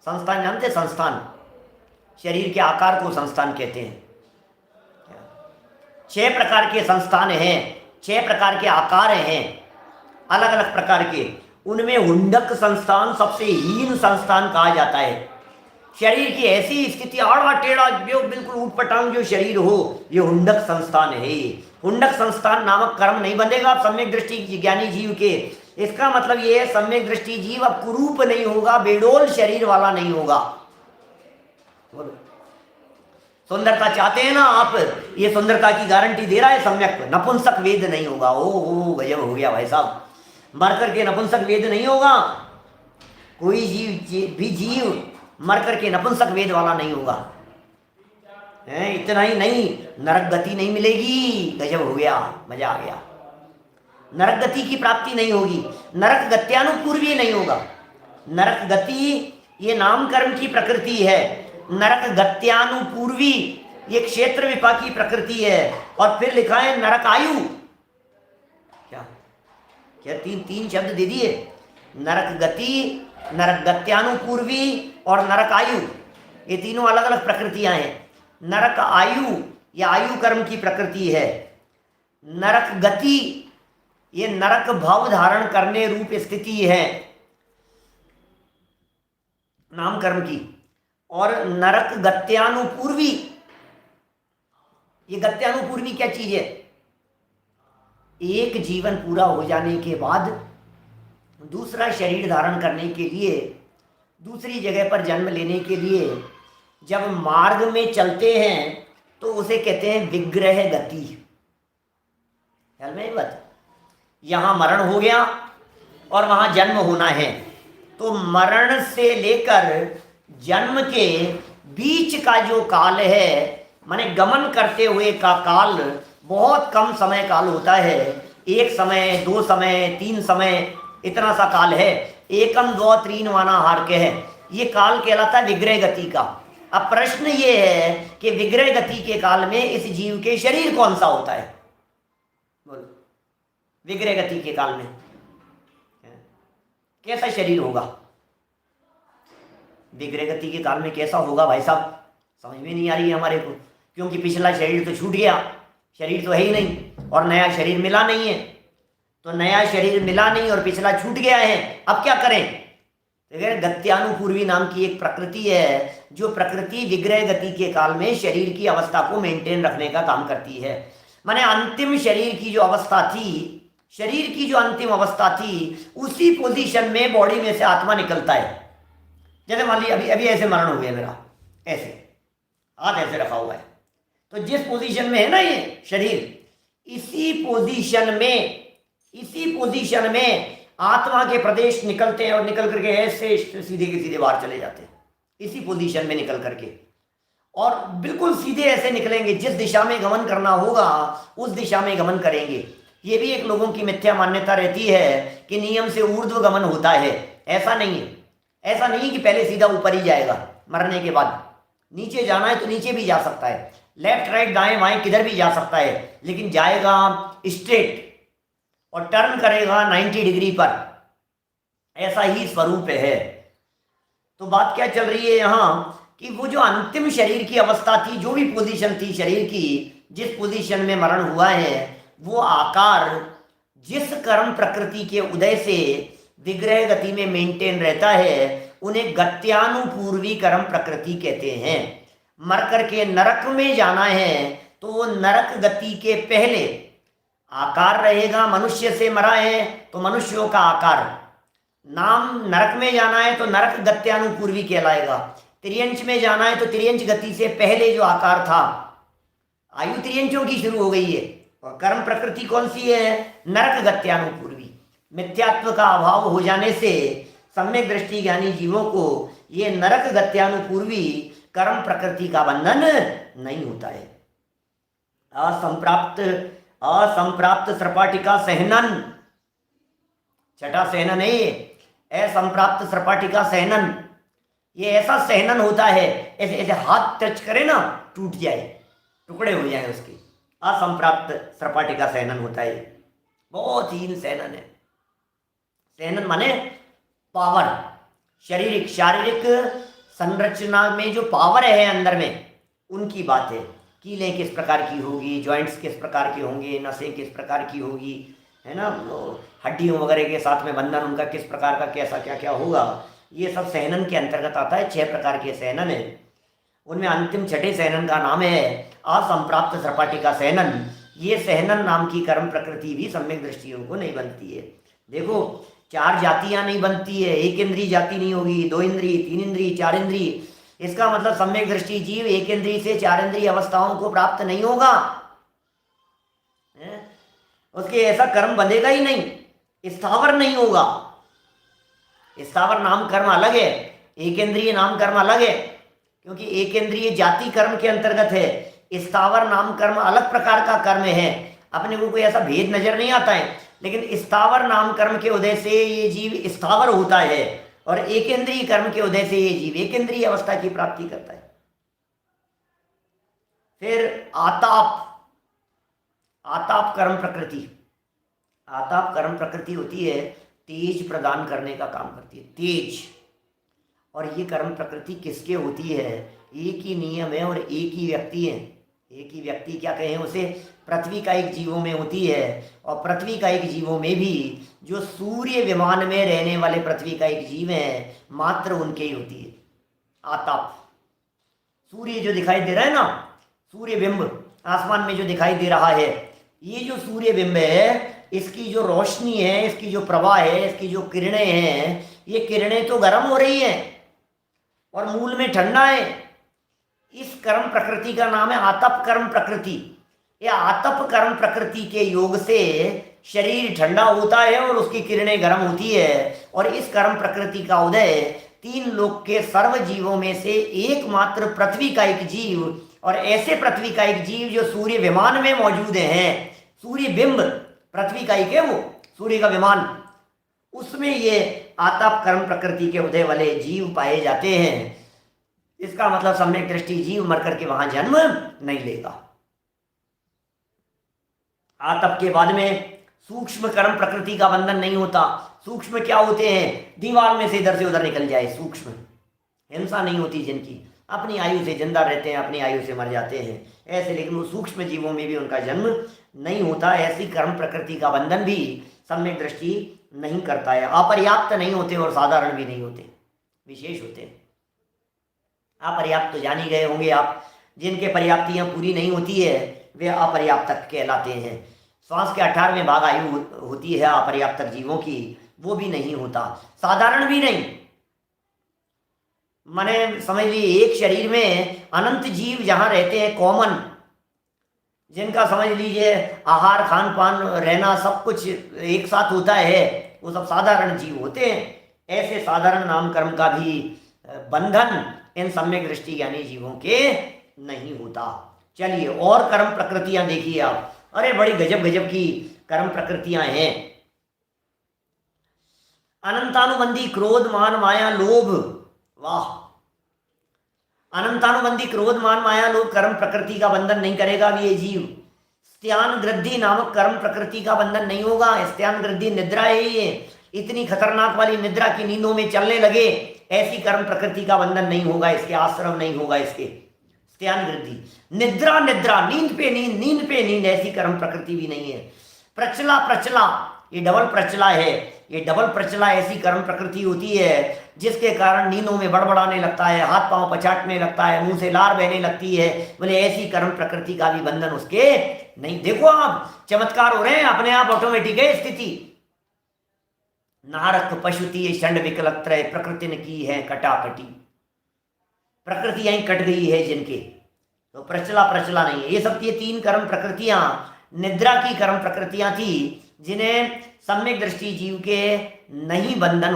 संस्थान जानते? संस्थान, शरीर के आकार को संस्थान कहते हैं। 6 प्रकार के संस्थान हैं, 6 प्रकार के आकार हैं, अलग अलग प्रकार के। उनमें हुंडक संस्थान सबसे हीन संस्थान कहा जाता है। शरीर की ऐसी स्थिति, आड़ा टेढ़ा जो बिल्कुल ऊटपटांग जो शरीर हो, ये हुंडक संस्थान है। हुंडक संस्थान नामक कर्म नहीं बंधेगा सम्यक दृष्टि ज्ञानी जीव के। इसका मतलब ये है सम्यक दृष्टि जीव अब कुरूप नहीं होगा, बेडोल शरीर वाला नहीं होगा। सुंदरता चाहते हैं ना आप, ये सुंदरता की गारंटी दे रहा है सम्यक। नपुंसक वेद नहीं होगा। ओ गजब हो गया भाई साहब, मर करके नपुंसक वेद नहीं होगा। कोई जीव मर करके नपुंसक वेद वाला नहीं होगा। इतना ही नहीं, नरक गति नहीं मिलेगी। गजब हो गया, मजा आ गया। नरक गति की प्राप्ति नहीं होगी, नरक गत्यानुपूर्वी नहीं होगा। नरक गति ये नाम कर्म की प्रकृति है, नरक गत्यानुपूर्वी ये क्षेत्र विपाकी प्रकृति है। और फिर लिखा है नरक आयु। क्या क्या तीन शब्द दे दिए, नरक गति, नरक गत्यानुपूर्वी और नरक आयु। ये तीनों अलग अलग प्रकृतियां हैं। नरक आयु ये आयु कर्म की प्रकृति है। नरक गति ये नरक भाव धारण करने रूप स्थिति है नाम कर्म की। और नरक गत्यानुपूर्वी, ये गत्यानुपूर्वी क्या चीज है? एक जीवन पूरा हो जाने के बाद दूसरा शरीर धारण करने के लिए, दूसरी जगह पर जन्म लेने के लिए जब मार्ग में चलते हैं तो उसे कहते हैं विग्रह गति। ख्याल में बात, यहां मरण हो गया और वहां जन्म होना है, तो मरण से लेकर जन्म के बीच का जो काल है, माने गमन करते हुए का काल बहुत कम समय काल होता है। 1 समय, 2 समय, 3 समय, इतना सा काल है। एकम 2 3 वाना हार के है, ये काल कहलाता है विग्रह गति का। अब प्रश्न ये है कि विग्रह गति के काल में इस जीव के शरीर कौन सा होता है? बोलो, विग्रह गति के काल में कैसा शरीर होगा? विग्रह गति के काल में कैसा होगा भाई साहब? समझ में नहीं आ रही है हमारे को, क्योंकि पिछला शरीर तो छूट गया, शरीर तो है ही नहीं, और नया शरीर मिला नहीं है। तो नया शरीर मिला नहीं और पिछला छूट गया है, अब क्या करें? गत्यानुपूर्वी नाम की एक प्रकृति है जो प्रकृति विग्रह गति के काल में शरीर की अवस्था को मेंटेन रखने का काम करती है। माने अंतिम शरीर की जो अवस्था थी, शरीर की जो अंतिम अवस्था थी, उसी पोजीशन में बॉडी में से आत्मा निकलता है। जैसे मान लीजिए अभी अभी ऐसे मरण हो गया मेरा, ऐसे हाथ ऐसे रखा हुआ है, तो जिस पोजीशन में है ना ये शरीर, इसी पोजीशन में आत्मा के प्रदेश निकलते हैं और निकल करके ऐसे सीधे के सीधे बाहर चले जाते हैं, इसी पोजीशन में निकल करके। और बिल्कुल सीधे ऐसे निकलेंगे, जिस दिशा में गमन करना होगा उस दिशा में गमन करेंगे। ये भी एक लोगों की मिथ्या मान्यता रहती है कि नियम से ऊर्ध्व गमन होता है। ऐसा नहीं है, ऐसा नहीं कि पहले सीधा ऊपर ही जाएगा, मरने के बाद नीचे जाना है तो नीचे भी जा सकता है, लेफ्ट राइट दाएं बाएं किधर भी जा सकता है, लेकिन जाएगा स्ट्रेट और टर्न करेगा 90 डिग्री पर। ऐसा ही स्वरूप है। तो बात क्या चल रही है यहाँ कि वो जो अंतिम शरीर की अवस्था थी, जो भी पोजीशन थी शरीर की, जिस पोजीशन में मरण हुआ है, वो आकार जिस कर्म प्रकृति के उदय से विग्रह गति में मेंटेन रहता है, उन्हें गत्यानुपूर्वी कर्म प्रकृति कहते हैं। मर करके नरक में जाना है तो वो नरक गति के पहले आकार रहेगा। मनुष्य से मरा है तो मनुष्यों का आकार, नाम नरक में जाना है तो नरक गत्यानुपूर्वी कहलाएगा। त्रियंच में जाना है तो त्रियंच गति से पहले जो आकार था, आयु त्रियंचों की शुरू हो गई है, और कर्म प्रकृति कौन सी है? नरक गत्यानुपूर्वी। मिथ्यात्व का अभाव हो जाने से सम्यक दृष्टि ज्ञानी जीवों को ये नरक गत्यानुपूर्वी कर्म प्रकृति का बंधन नहीं होता है। असंप्राप्त सृपाटिका सहनन, छठा सहनन है ये, असंप्राप्त सृपाटिका सहनन। ये ऐसा सहनन होता है, ऐसे ऐसे हाथ टच करे ना टूट जाए, टुकड़े हो जाए उसके। असंप्राप्त सृपाटिका सहनन होता है, बहुत हीन सहनन है। सहनन माने पावर, शारीरिक संरचना में जो पावर है अंदर में, उनकी बात है। कीलें किस प्रकार की होगी, जॉइंट्स किस प्रकार के होंगे, नसें किस प्रकार की होगी, है ना, हड्डियों वगैरह के साथ में बंधन उनका किस प्रकार का, कैसा क्या क्या होगा, ये सब सहनन के अंतर्गत आता है। 6 प्रकार के सहनन है, उनमें अंतिम छठे सहनन का नाम है असंप्राप्त सृपाटिका सहनन। ये सहनन नाम की कर्म प्रकृति भी सम्यक दृष्टियों को नहीं बनती है। देखो 4 जातियां नहीं बनती है, एक इंद्रिय जाति नहीं होगी, 2 इंद्रिय, 3 इंद्रिय, 4 इंद्रिय। इसका मतलब सम्यक दृष्टि जीव एक इंद्रिय से 4 इंद्रिय अवस्थाओं को प्राप्त नहीं होगा, उसके ऐसा कर्म बंधेगा ही नहीं, स्थावर नहीं होगा। स्थावर नाम कर्म अलग है, एक इंद्रिय नाम कर्म अलग है, क्योंकि एक इंद्रिय जाति कर्म के अंतर्गत है। स्थावर नाम कर्म अलग प्रकार का कर्म है, अपने को कोई ऐसा भेद नजर नहीं आता है, लेकिन स्थावर नाम कर्म के उदय से ये जीव स्थावर होता है, और एक इंद्रिय कर्म के उदय से ये जीव एक इंद्रिय अवस्था की प्राप्ति करता है। फिर आताप कर्म प्रकृति। आताप कर्म प्रकृति होती है, तेज प्रदान करने का काम करती है, तेज। और ये कर्म प्रकृति किसके होती है? एक ही नियम है और एक ही व्यक्ति है। एक ही व्यक्ति क्या कहें उसे? पृथ्वी का एक जीवों में होती है, और पृथ्वी का एक जीवों में भी जो सूर्य विमान में रहने वाले पृथ्वी का एक जीव है, मात्र उनके ही होती है आताप। सूर्य जो दिखाई दे रहा है ना, सूर्य बिंब आसमान में जो दिखाई दे रहा है, ये जो सूर्य बिंब है, इसकी जो रोशनी है, इसकी जो प्रभा है, इसकी जो किरणें हैं, ये किरणें तो गर्म हो रही हैं और मूल में ठंडा है। इस कर्म प्रकृति का नाम है आतप कर्म प्रकृति। ये आतप कर्म प्रकृति के योग से शरीर ठंडा होता है और उसकी किरणें गर्म होती है, और इस कर्म प्रकृति का उदय 3 लोक के सर्व जीवों में से एकमात्र पृथ्वी का एक जीव, और ऐसे पृथ्वी का एक जीव जो सूर्य विमान में मौजूद हैं, सूर्य बिंब पृथ्वी का एक है, वो सूर्य का विमान, उसमें ये आतप कर्म प्रकृति के उदय वाले जीव पाए जाते हैं। इसका मतलब सम्यक दृष्टि जीव मर करके वहां जन्म नहीं लेगा। आतप के बाद में सूक्ष्म कर्म प्रकृति का बंधन नहीं होता। सूक्ष्म क्या होते हैं? दीवार में से इधर से उधर निकल जाए, सूक्ष्म। हिंसा नहीं होती जिनकी, अपनी आयु से जिंदा रहते हैं, अपनी आयु से मर जाते हैं ऐसे, लेकिन वो सूक्ष्म जीवों में भी उनका जन्म नहीं होता। ऐसी कर्म प्रकृति का बंधन भी सम्यक दृष्टि नहीं करता है। अपर्याप्त नहीं होते और साधारण भी नहीं होते। विशेष होते हैं। अपर्याप्त तो जान ही गए होंगे आप, जिनके पर्याप्तियां पूरी नहीं होती है वे अपर्याप्तक कहलाते हैं। श्वास के 18वें भाग आयु होती है अपर्याप्तक जीवों की, वो भी नहीं होता, साधारण भी नहीं। माने समझ लीजिए एक शरीर में अनंत जीव जहां रहते हैं कॉमन, जिनका समझ लीजिए आहार खान पान रहना सब कुछ एक साथ होता है, वो सब साधारण जीव होते हैं। ऐसे साधारण नाम कर्म का भी बंधन इन सम्यक दृष्टि ज्ञानी जीवों के नहीं होता। चलिए और कर्म प्रकृतियां देखिए आप, अरे बड़ी गजब गजब की कर्म प्रकृतियां हैं। अनंतानुबंधी क्रोध मान माया लोभ, वाह, अनंतानुबंधी क्रोध मान माया लोभ कर्म प्रकृति का बंधन नहीं करेगा भी ये जीव। स्त्यान गृद्धि नामक कर्म प्रकृति का बंधन नहीं होगा। स्त्यान गृद्धि निद्रा है, ये इतनी खतरनाक वाली निद्रा की नींदों में चलने लगे, ऐसी कर्म प्रकृति का बंधन नहीं होगा, इसके आश्रम नहीं होगा इसके। स्त्यान गृद्धि निद्रा, निद्रा नींद पे नींद, नींद पे नींद, ऐसी कर्म प्रकृति भी नहीं है। प्रचला, प्रचला ये डबल प्रचला है, ये डबल प्रचला ऐसी कर्म प्रकृति होती है जिसके कारण नींदों में बड़बड़ाने लगता है, हाथ पांव पचाटने लगता है, मुंह से लार बहने लगती है। बोले ऐसी कर्म प्रकृति का भी बंधन उसके नहीं। देखो आप चमत्कार हो रहे हैं, अपने आप ऑटोमेटिक है स्थिति। नारक पशुति षंड विकलत्रय प्रकृति ने की है कटाकटी, प्रकृति यहीं कट गई है जिनके, तो प्रचला प्रचला नहीं है। ये सब ये तीन कर्म प्रकृतियां निद्रा की कर्म प्रकृतियां थी, जिन्हें सम्यक दृष्टि जीव के नहीं बंधन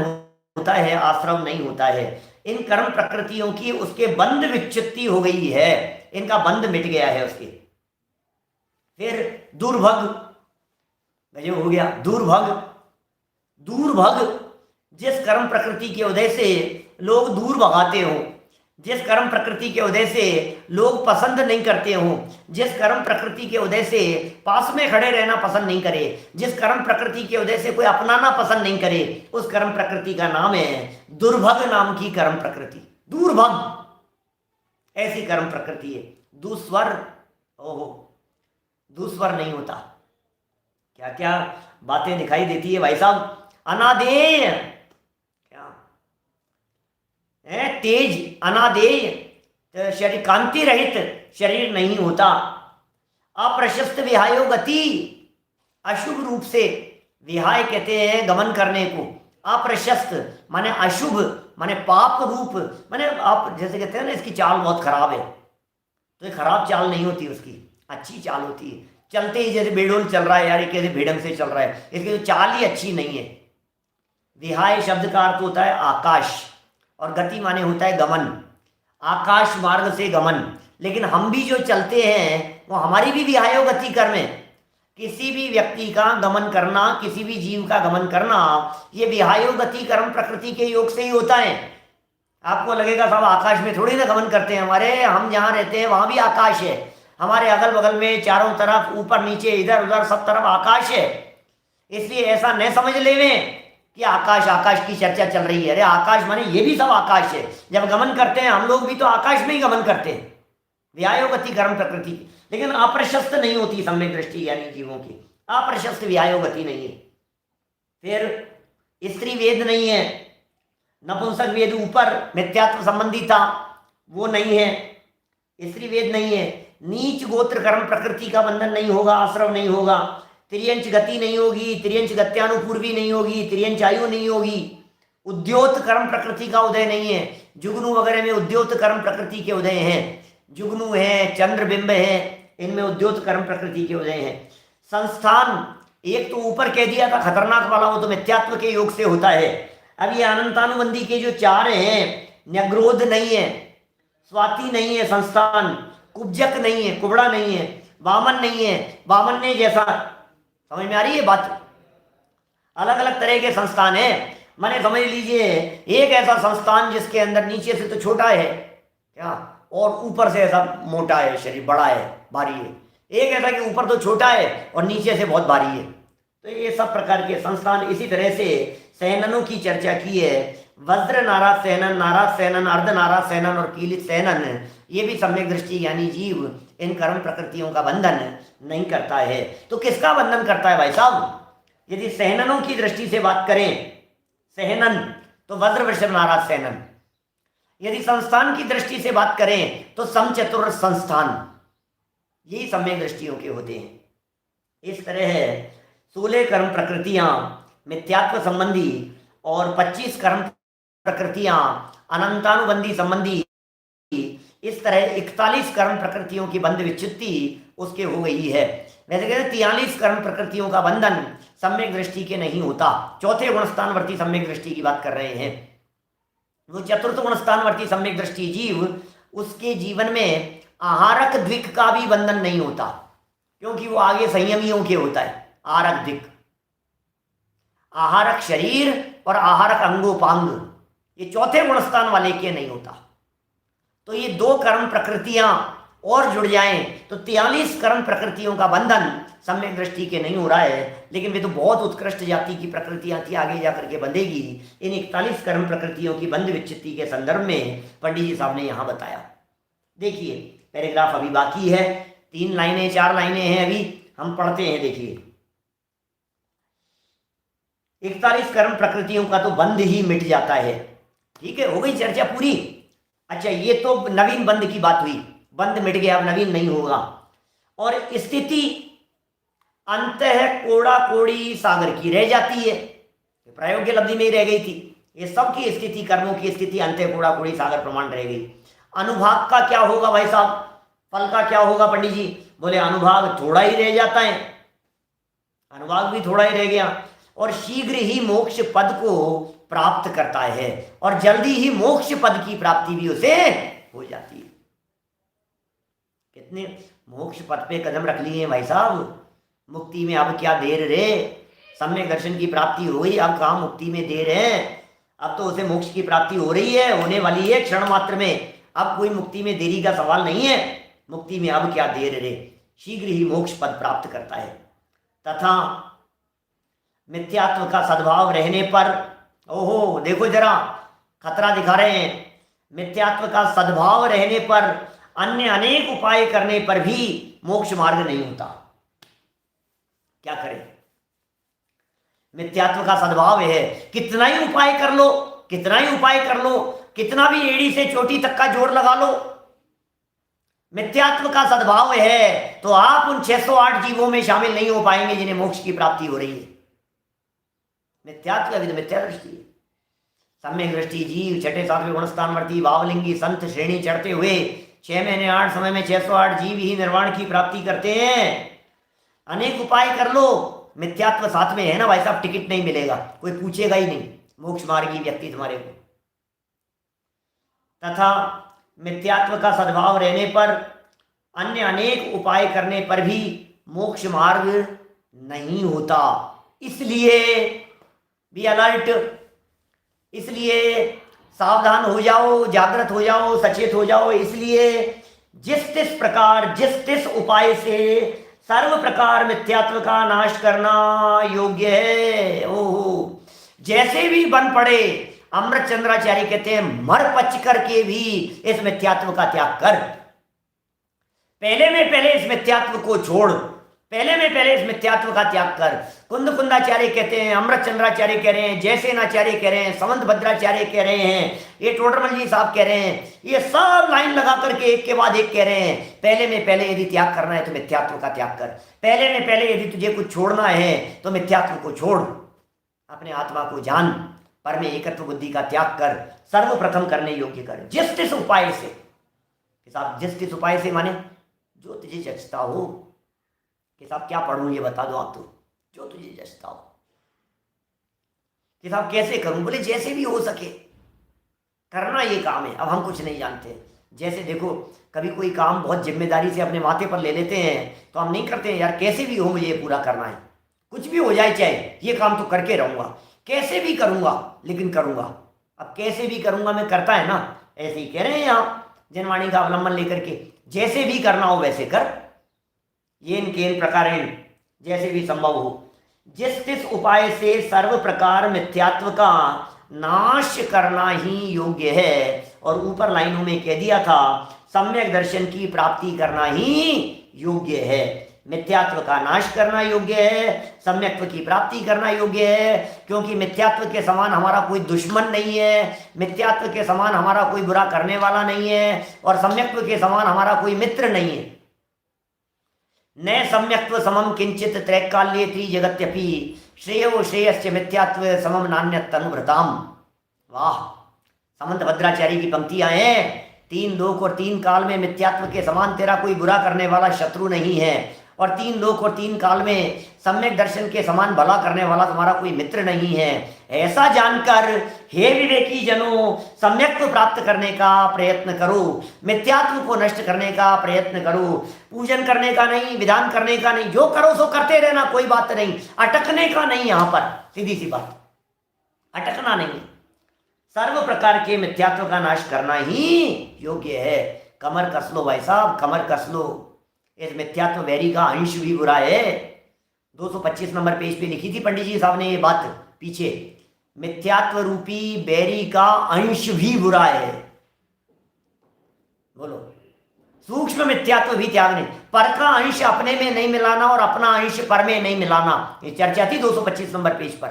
होता है, आश्रम नहीं होता है। इन कर्म प्रकृतियों की उसके बंध विच्युति हो गई है, इनका बंध मिट गया है उसके। फिर दुर्भग, गजब हो गया, दुर्भग, दूरभग, जिस कर्म प्रकृति के उदय से लोग दूर भगाते हो, जिस कर्म प्रकृति के उदय से लोग पसंद नहीं करते हो, जिस कर्म प्रकृति के उदय से पास में खड़े रहना पसंद नहीं करे, जिस कर्म प्रकृति के उदय से कोई अपनाना पसंद नहीं करे, उस कर्म प्रकृति का नाम है दुर्भग नाम की कर्म प्रकृति। दुर्भग ऐसी कर्म प्रकृति है। दुस्वर, ओहो, दुस्वर नहीं होता। क्या क्या बातें दिखाई देती है भाई साहब। अनादेय, क्या है, तेज, अनादेय, शरीर कांति रहित शरीर नहीं होता। अप्रशस्त विहायो गति, अशुभ रूप से, विहाय कहते हैं गमन करने को, अप्रशस्त माने अशुभ, माने पाप रूप, माने आप जैसे कहते हैं ना इसकी चाल बहुत खराब है, तो ये खराब चाल नहीं होती उसकी, अच्छी चाल होती है। चलते ही जैसे बेडोल चल रहा है यार, कैसे बेढंग से चल रहा है, इसकी तो चाल ही अच्छी नहीं है। विहाय शब्द का अर्थ होता है आकाश, और गति माने होता है गमन, आकाश मार्ग से गमन। लेकिन हम भी जो चलते हैं वो हमारी भी विहायो गति कर्म है। किसी भी व्यक्ति का गमन करना, किसी भी जीव का गमन करना, ये विहायो गति कर्म प्रकृति के योग से ही होता है। आपको लगेगा साहब आकाश में थोड़ी ना गमन करते हैं, हमारे हम जहाँ रहते हैं वहाँ भी आकाश है, हमारे अगल बगल में चारों तरफ ऊपर नीचे इधर उधर सब तरफ आकाश है। इसलिए ऐसा न समझ लेवें कि आकाश आकाश की चर्चा चल रही है। अरे आकाश माने ये भी सब आकाश है। जब गमन करते हैं हम लोग भी तो आकाश में ही गमन करते हैं, व्यायो गति कर्म प्रकृति। लेकिन अप्रशस्त नहीं होती सम्यक दृष्टि यानी जीवों की, अप्रशस्त व्यायो गति नहीं है। फिर स्त्री वेद नहीं है, नपुंसक वेद ऊपर मिथ्यात्व संबंधी था वो नहीं है, स्त्री वेद नहीं है। नीच गोत्र कर्म प्रकृति का बंधन नहीं होगा, आश्रम नहीं होगा। त्रियंच गति नहीं होगी, त्रियंच गत्यानुपूर्वी नहीं होगी, त्रियंच आयु नहीं होगी। उद्योत कर्म प्रकृति का उदय नहीं है। जुगनू वगैरह में उद्योत कर्म प्रकृति के उदय हैं, जुगनू है, चंद्रबिंब है, इनमें उद्योत कर्म प्रकृति के उदय हैं। संस्थान एक तो ऊपर कह दिया था खतरनाक वाला, वो तो मिथ्यात्व के योग से होता है। अब ये अनंतानुबंधी के जो चार हैं, न्यग्रोध नहीं है, स्वाति नहीं है, संस्थान कुब्जक नहीं है, कुबड़ा नहीं है, वामन नहीं है, वामन ने जैसा, समझ में आ रही है बात। अलग अलग तरह के संस्थान है। माने समझ लीजिए एक ऐसा संस्थान जिसके अंदर नीचे से तो छोटा है क्या, और ऊपर से ऐसा मोटा है, शरीर बड़ा है, भारी है। एक ऐसा कि ऊपर तो छोटा है और नीचे से बहुत भारी है। तो ये सब प्रकार के संस्थान। इसी तरह से सहननों की चर्चा की है। वज्र नाराज सहनन, नाराज सहनन, अर्ध नाराज सहनन और कीलित सहनन, ये भी सम्यक दृष्टि यानी जीव इन कर्म प्रकृतियों का बंधन नहीं करता है। तो किसका बंधन करता है भाई साहब? यदि सहननों की दृष्टि से बात करें, सहनन तो वज्र वृषभ नाराज सहनन, यदि संस्थान की दृष्टि से बात करें तो समचतुर संस्थान, यही सम्यक दृष्टियों के होते हैं। इस तरह 16 कर्म प्रकृतियां मिथ्यात्व संबंधी और 25 कर्म प्रकृतियां अनंतानुबंधी संबंधी, इस तरह 41 कर्म प्रकृतियों की बंध विच्युति उसके हो गई है। वैसे कहते 43 कर्म प्रकृतियों का बंधन सम्यक दृष्टि के नहीं होता। चौथे गुणस्थानवर्ती सम्यक दृष्टि की बात कर रहे हैं। वो चतुर्थ गुणस्थानवर्ती सम्यक दृष्टि जीव, उसके जीवन में आहारक द्विक का भी बंधन नहीं होता, क्योंकि वो आगे संयमियों के होता है। आहारक द्विक, आहारक शरीर और आहारक अंगोपांग, ये चौथे गुणस्थान वाले के नहीं होता। तो ये 2 कर्म प्रकृतियां और जुड़ जाएं तो 43 कर्म प्रकृतियों का बंधन सम्यक दृष्टि के नहीं हो रहा है। लेकिन वे तो बहुत उत्कृष्ट जाति की प्रकृतियां थी, आगे जाकर के बंधेगी। इन 41 कर्म प्रकृतियों की बंध विच्छित्ति के संदर्भ में पंडित जी साहब ने यहां बताया। देखिए पैराग्राफ अभी बाकी है, 3 लाइनें 4 लाइनें हैं, अभी हम पढ़ते हैं। देखिए 41 कर्म प्रकृतियों का तो बंध ही मिट जाता है। ठीक है, हो गई चर्चा पूरी। अच्छा, ये तो नवीन बंध की बात हुई, बंध मिट गया, अब नवीन नहीं होगा। और स्थिति अंतः कोड़ा कोड़ी सागर की रह जाती है, प्रायोग्य लब्धि में ही रह गई थी। ये सब की स्थिति, कर्मों की स्थिति अंतः कोड़ा कोड़ी सागर प्रमाण रह गई। अनुभाग का क्या होगा भाई साहब, फल का क्या होगा पंडित जी? बोले अनुभाग थोड़ा ही रह जाता है, अनुभाग भी थोड़ा ही रह गया, और शीघ्र ही मोक्ष पद को प्राप्त करता है, और जल्दी ही मोक्ष पद की प्राप्ति भी उसे हो जाती है। कितने मोक्ष पद पे कदम रख लिए भाई साहब। मुक्ति में अब क्या देर रे, सम्यक दर्शन की प्राप्ति हो गई, अब कहाँ मुक्ति में देर है। अब तो उसे मोक्ष की प्राप्ति हो रही है, होने वाली है क्षण मात्र में। अब कोई मुक्ति में देरी का सवाल नहीं है। मुक्ति में अब क्या देर रे, शीघ्र ही मोक्ष पद प्राप्त करता है। तथा मिथ्यात्व का सद्भाव रहने पर, ओहो देखो जरा खतरा दिखा रहे हैं, मिथ्यात्व का सद्भाव रहने पर अन्य अनेक उपाय करने पर भी मोक्ष मार्ग नहीं होता। क्या करें? मिथ्यात्व का सद्भाव है, कितना ही उपाय कर लो, कितना ही उपाय कर लो, कितना भी एड़ी से चोटी तक का जोर लगा लो, मिथ्यात्व का सद्भाव है तो आप उन 608 जीवों में शामिल नहीं हो पाएंगे जिन्हें मोक्ष की प्राप्ति हो रही है। मिथ्यात्व अभी तो मिथ्या दृष्टि है। सम्यक दृष्टि जीव छठे सातवें गुणस्थानवर्ती भावलिंगी संत श्रेणी चढ़ते हुए 6 महीने 8 समय में 608 जीव ही निर्वाण की प्राप्ति करते हैं। अनेक उपाय कर लो, मिथ्यात्व साथ में है ना भाई साहब, टिकट नहीं मिलेगा, कोई पूछेगा ही नहीं मोक्ष मार्गी व्यक्ति तुम्हारे को। तथा मिथ्यात्व का सद्भाव रहने पर अन्य अनेक उपाय करने पर भी मोक्ष मार्ग नहीं होता। इसलिए बी अलर्ट, इसलिए सावधान हो जाओ, जागृत हो जाओ, सचेत हो जाओ। इसलिए जिस तिस प्रकार जिस तिस उपाय से सर्व प्रकार मिथ्यात्व का नाश करना योग्य है। ओहो, जैसे भी बन पड़े, अमृत चंद्राचार्य कहते हैं मर पच करके भी इस मिथ्यात्व का त्याग कर। पहले में पहले इस मिथ्यात्व को छोड़, पहले में पहले इस मिथ्यात्व का त्याग कर। कुंद कुंदाचार्य कहते हैं, अमृत चंद्राचार्य कह रहे हैं, जयसेनाचार्य कह रहे हैं, समंत भद्राचार्य कह रहे हैं, ये टोडरमल जी साहब कह रहे हैं, ये सब लाइन लगा करके एक के बाद एक कह रहे हैं पहले में पहले यदि त्याग करना है तो मिथ्यात्व का त्याग कर। पहले में पहले यदि तुझे कुछ छोड़ना है तो मिथ्यात्व को छोड़, अपने आत्मा को जान, पर में एकत्व बुद्धि का त्याग कर, सर्वप्रथम करने योग्य कर। जिस तिस उपाय से, साहब जिस तिस उपाय से माने जो तुझे जचता हो। कि साहब क्या पढ़ूं ये बता दो आप, तो जो तुझे जचता हो। कि साहब कैसे करूं? बोले जैसे भी हो सके करना ये काम है। अब हम कुछ नहीं जानते, जैसे देखो कभी कोई काम बहुत जिम्मेदारी से अपने माथे पर ले लेते हैं तो हम नहीं करते हैं, यार कैसे भी हो मुझे ये पूरा करना है, कुछ भी हो जाए चाहे ये काम तो करके रहूंगा, कैसे भी करूंगा लेकिन करूंगा। अब कैसे भी करूंगा मैं करता है ना, ऐसे ही कह रहे हैं यहाँ जनवाणी का अवलंबन लेकर के, जैसे भी करना हो वैसे कर, येन केन प्रकारेण, जैसे भी संभव हो। जिस तिस उपाय से सर्व प्रकार मिथ्यात्व का नाश करना ही योग्य है। और ऊपर लाइनों में कह दिया था सम्यक दर्शन की प्राप्ति करना ही योग्य है। मिथ्यात्व का नाश करना योग्य है, सम्यक्त्व की प्राप्ति करना योग्य है, क्योंकि मिथ्यात्व के समान हमारा कोई दुश्मन नहीं है, मिथ्यात्व के समान हमारा कोई बुरा करने वाला नहीं है, और सम्यक्त्व के समान हमारा कोई मित्र नहीं है। न सम्यक्त्व समम किंचित त्रैकाल्ये त्रिजगत्यपि श्रेयो श्रेयश्च मिथ्यात्व समम नान्यत् तनुभृताम। वाह, समंत भद्राचार्य की पंक्तियां हैं। तीन लोक और तीन काल में मिथ्यात्व के समान तेरा कोई बुरा करने वाला शत्रु नहीं है, और तीन लोक और तीन काल में सम्यक दर्शन के समान भला करने वाला तुम्हारा कोई मित्र नहीं है। ऐसा जानकर हे विवेकी जनों, सम्यक्त्व प्राप्त करने का प्रयत्न करो, मिथ्यात्व को नष्ट करने का प्रयत्न करो। पूजन करने का नहीं, विधान करने का नहीं, जो करो सो करते रहना, कोई बात नहीं, अटकने का नहीं। यहां पर सीधी सी बात, अटकना नहीं, सर्व प्रकार के मिथ्यात्व का नाश करना ही योग्य है। कमर कस लो भाई साहब, कमर कस लो। इस मिथ्यात्व वैरी का अंश भी बुरा है। 225 नंबर पेज पे लिखी थी पंडित जी साहब ने ये बात पीछे, मिथ्यात्व रूपी बैरी का अंश भी बुरा है। बोलो, सूक्ष्म मिथ्यात्व भी त्याग नहीं, पर का अंश अपने में नहीं मिलाना और अपना अंश पर में नहीं मिलाना, ये चर्चा थी 225 नंबर पेज पर।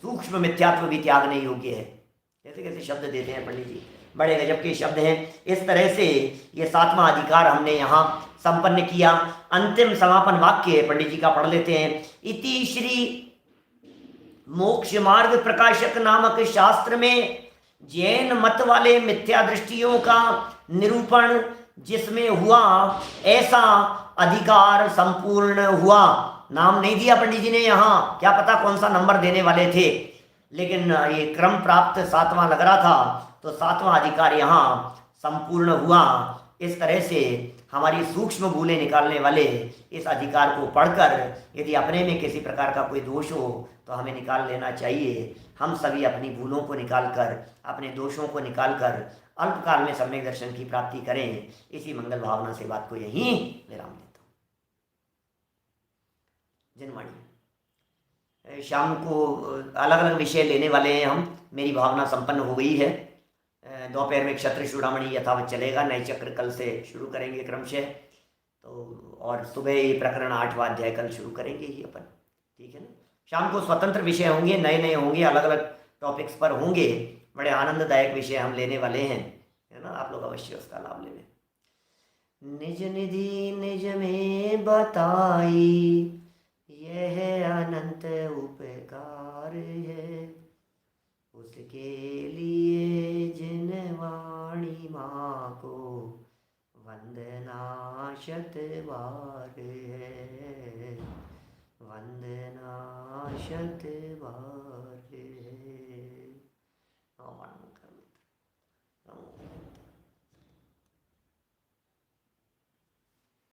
सूक्ष्म मिथ्यात्व भी त्यागने योग्य है। कैसे कैसे शब्द देते हैं पंडित जी, बड़े गजब के शब्द हैं। इस तरह से ये 7वां अधिकार हमने यहाँ संपन्न किया। अंतिम समापन वाक्य पंडित जी का पढ़ लेते हैं। इति श्री मोक्ष मार्ग प्रकाशक नामक शास्त्र में जैन मत वाले मिथ्या दृष्टियों का निरूपण जिसमें हुआ, ऐसा अधिकार संपूर्ण हुआ। नाम नहीं दिया पंडित जी ने यहाँ, क्या पता कौन सा नंबर देने वाले थे, लेकिन ये क्रम प्राप्त 7वां लग रहा था, तो 7वां अधिकार यहाँ संपूर्ण हुआ। इस तरह से हमारी सूक्ष्म भूलें निकालने वाले इस अधिकार को पढ़कर यदि अपने में किसी प्रकार का कोई दोष हो तो हमें निकाल लेना चाहिए। हम सभी अपनी भूलों को निकालकर, अपने दोषों को निकालकर अल्पकाल में सम्यक दर्शन की प्राप्ति करें। इसी मंगल भावना से बात को यहीं विराम देता हूँ। जनवाणी, शाम को अलग अलग विषय लेने वाले हैं हम। मेरी भावना संपन्न हो गई है। दोपहर में क्षत्र चूड़ामणि यथावत चलेगा, नए चक्र कल से शुरू करेंगे क्रमशः, तो और सुबह ये प्रकरण 8वां अध्याय कल शुरू करेंगे ही अपन, ठीक है ना। शाम को स्वतंत्र विषय होंगे, नए नए होंगे, अलग अलग टॉपिक्स पर होंगे, बड़े आनंददायक विषय हम लेने वाले हैं, है ना। आप लोग अवश्य उसका लाभ लेंगे। निज निधि निज में बताई, यह अनंत उपकार है, उसके लिए जिन वाणी माँ को वंदना शत बार है, वंदना शत बार है।